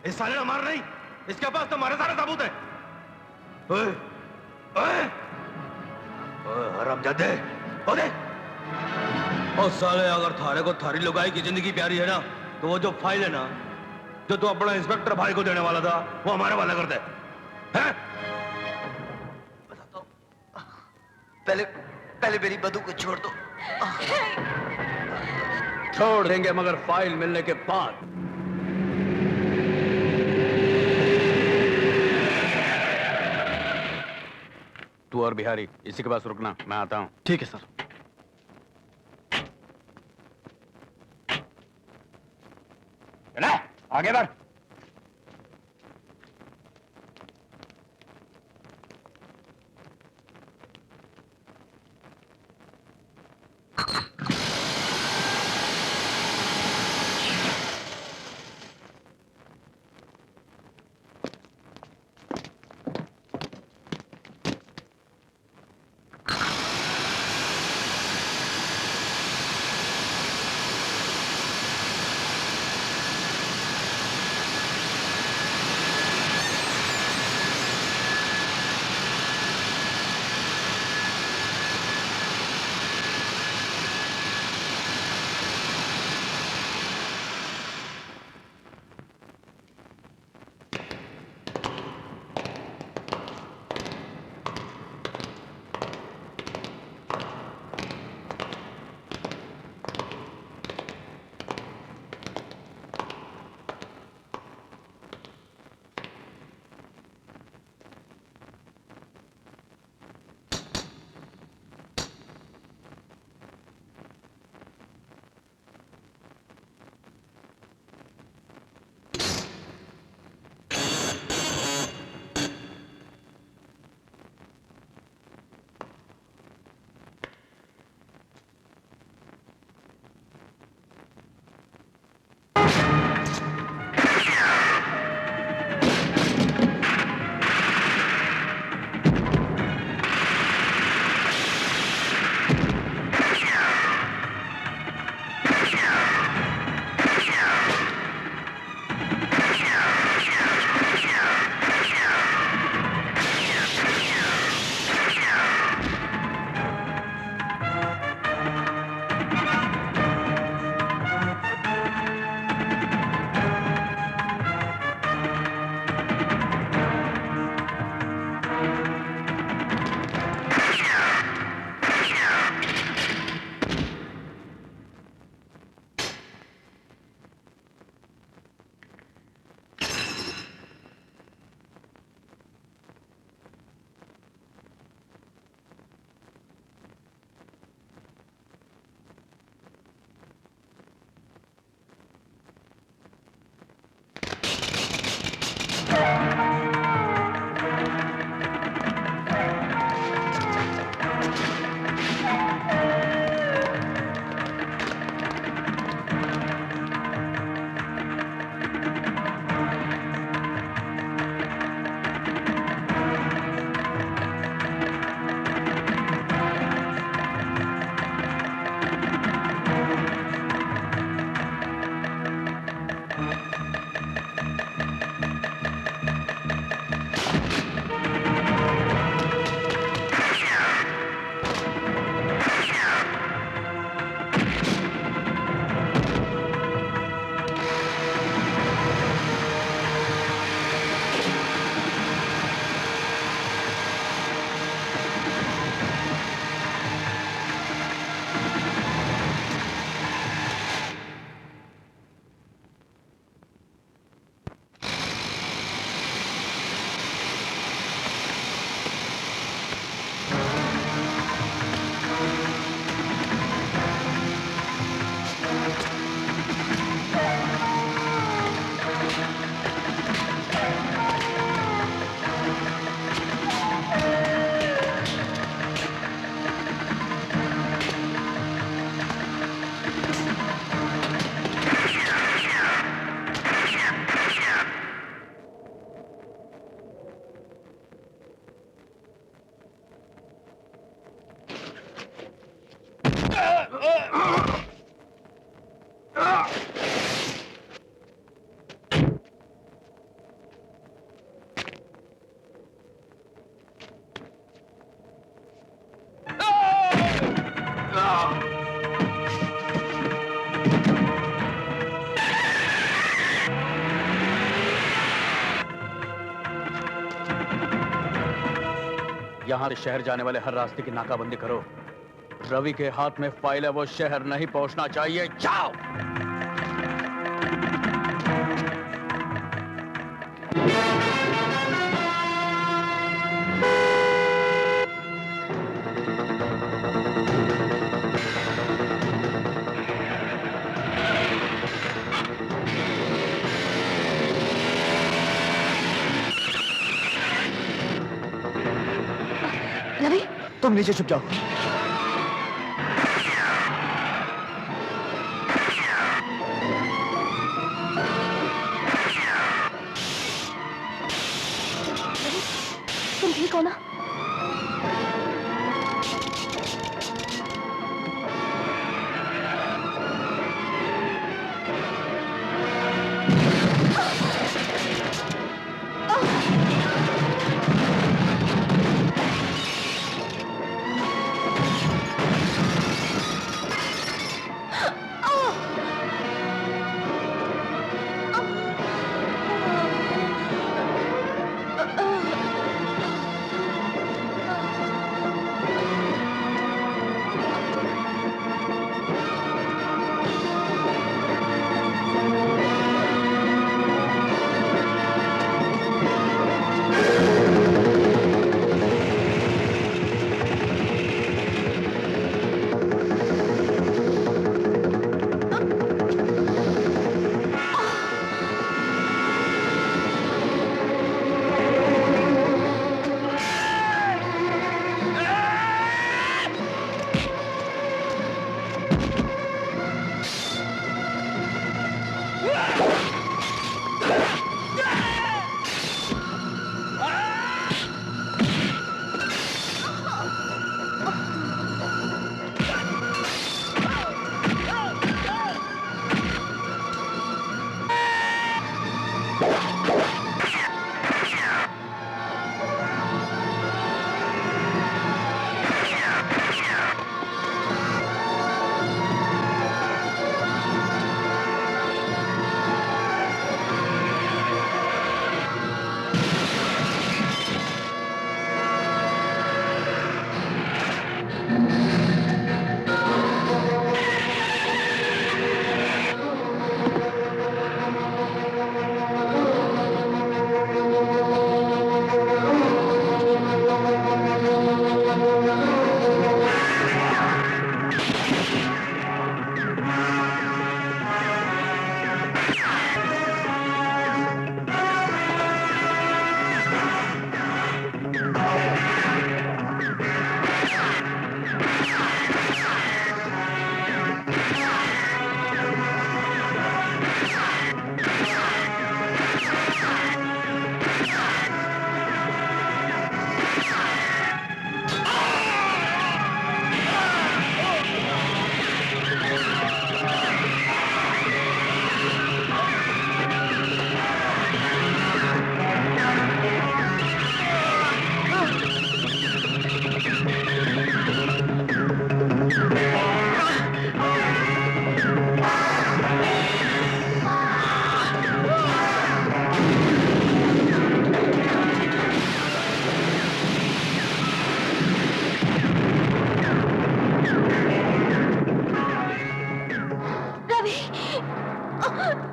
इस साले ने मार नहीं, इसके पास तो हमारे सारे सबूत है। ओए, ओए, ओए हरामजादे, ओ देख। ओ साले अगर थारे को थारी लुगाई की जिंदगी प्यारी है ना, तो वो जो फाइल है ना, जो तू अपना इंस्पेक्टर भाई को देने वाला था, वो हमारे वाला कर दे। हैं? पहले मेरी बधू को छोड़ दो। छोड़ देंगे मगर फाइल मिलने के बाद। तू और बिहारी इसी के पास रुकना, मैं आता हूं। ठीक है सर। आगे बढ़। यहां से शहर जाने वाले हर रास्ते की नाकाबंदी करो। रवि के हाथ में फाइल है, वो शहर नहीं पहुंचना चाहिए। जाओ। रवि, तुम नीचे छुप जाओ। तुम ठीक हो ना?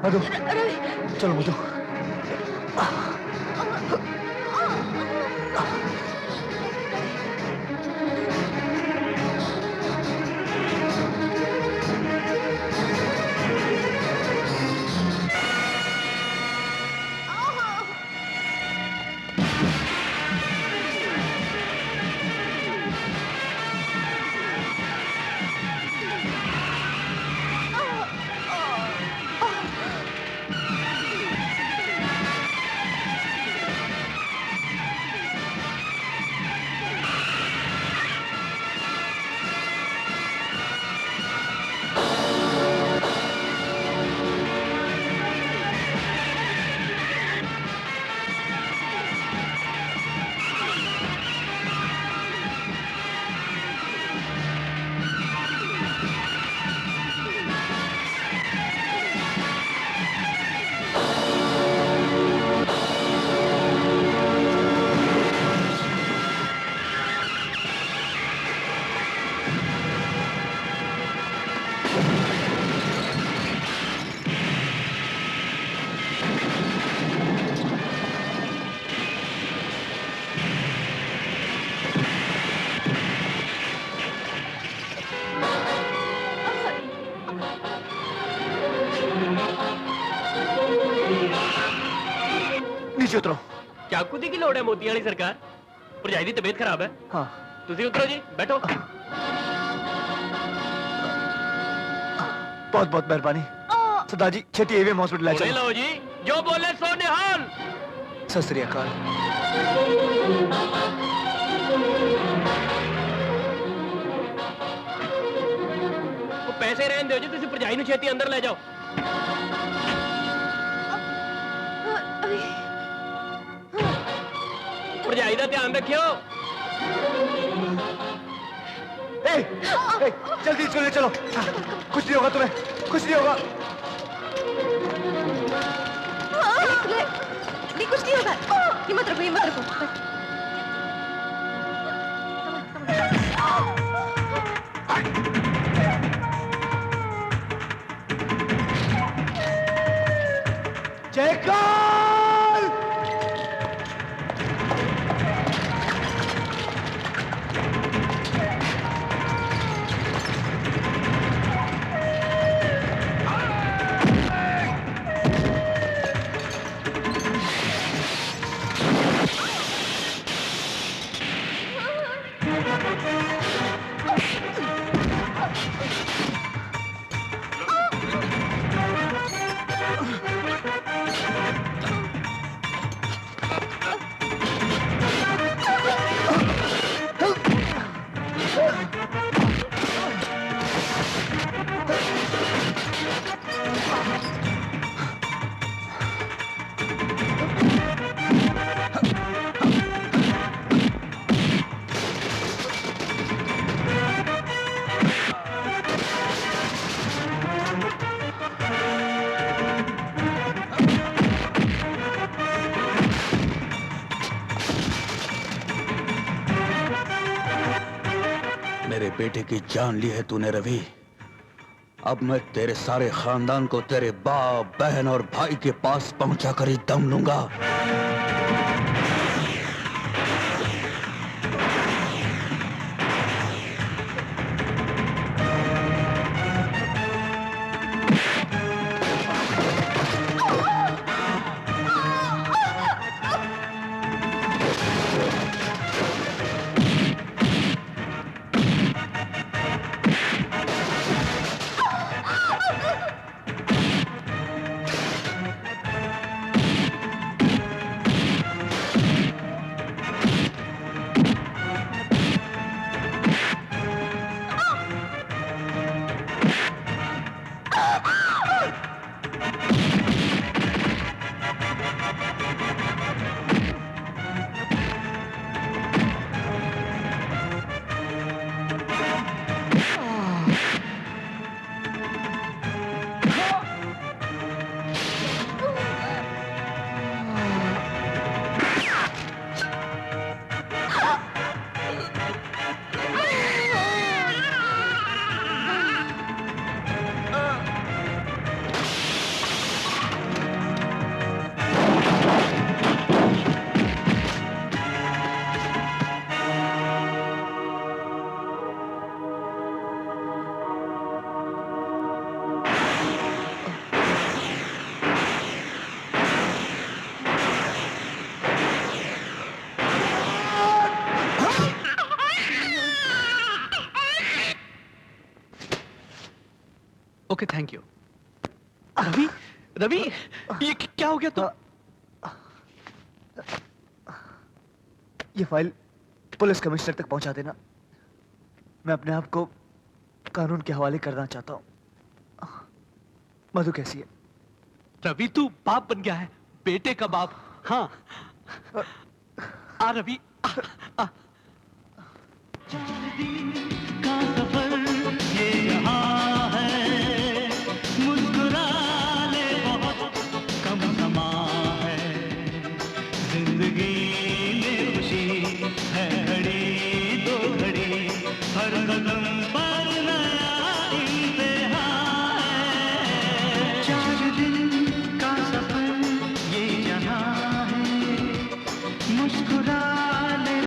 मधु, चलो मधु। नीचे उतरो। क्या कूदी की लोड़ है मोती वाली सरकार? भरजाई दी तबीयत खराब है। हाँ। तुसी उतरो जी, बैठो। बहुत बहुत मेहरबानी। सरदार जी छेती एवीएम हॉस्पिटल ले सुने चलो। लो जी, जो बोले सो निहाल। सत श्री अकाल। वो पैसे रहने दो जी, तुसी भरजाई नु छेती अंदर ले जाओ। भरजाई दा ध्यान रखियो। जल्दी इसको ले चलो। कुछ नहीं होगा तुम्हें, कुछ नहीं होगा। नहीं कुछ नहीं होगा। हिम्मत रखो, हिम्मत रखो। जयकाल। मेरे बेटे की जान ली है तूने रवि। अब मैं तेरे सारे खानदान को तेरे बाप, बहन और भाई के पास पहुंचा कर ही दम लूंगा। Okay thank you. Ravi, Ravi ये क्या हो गया? तो ये फाइल पुलिस कमिश्नर तक पहुंचा देना। मैं अपने आप को कानून के हवाले करना चाहता हूं। मधु कैसी है? रवि तू बाप बन गया है, बेटे का बाप। हाँ आ रवि आ।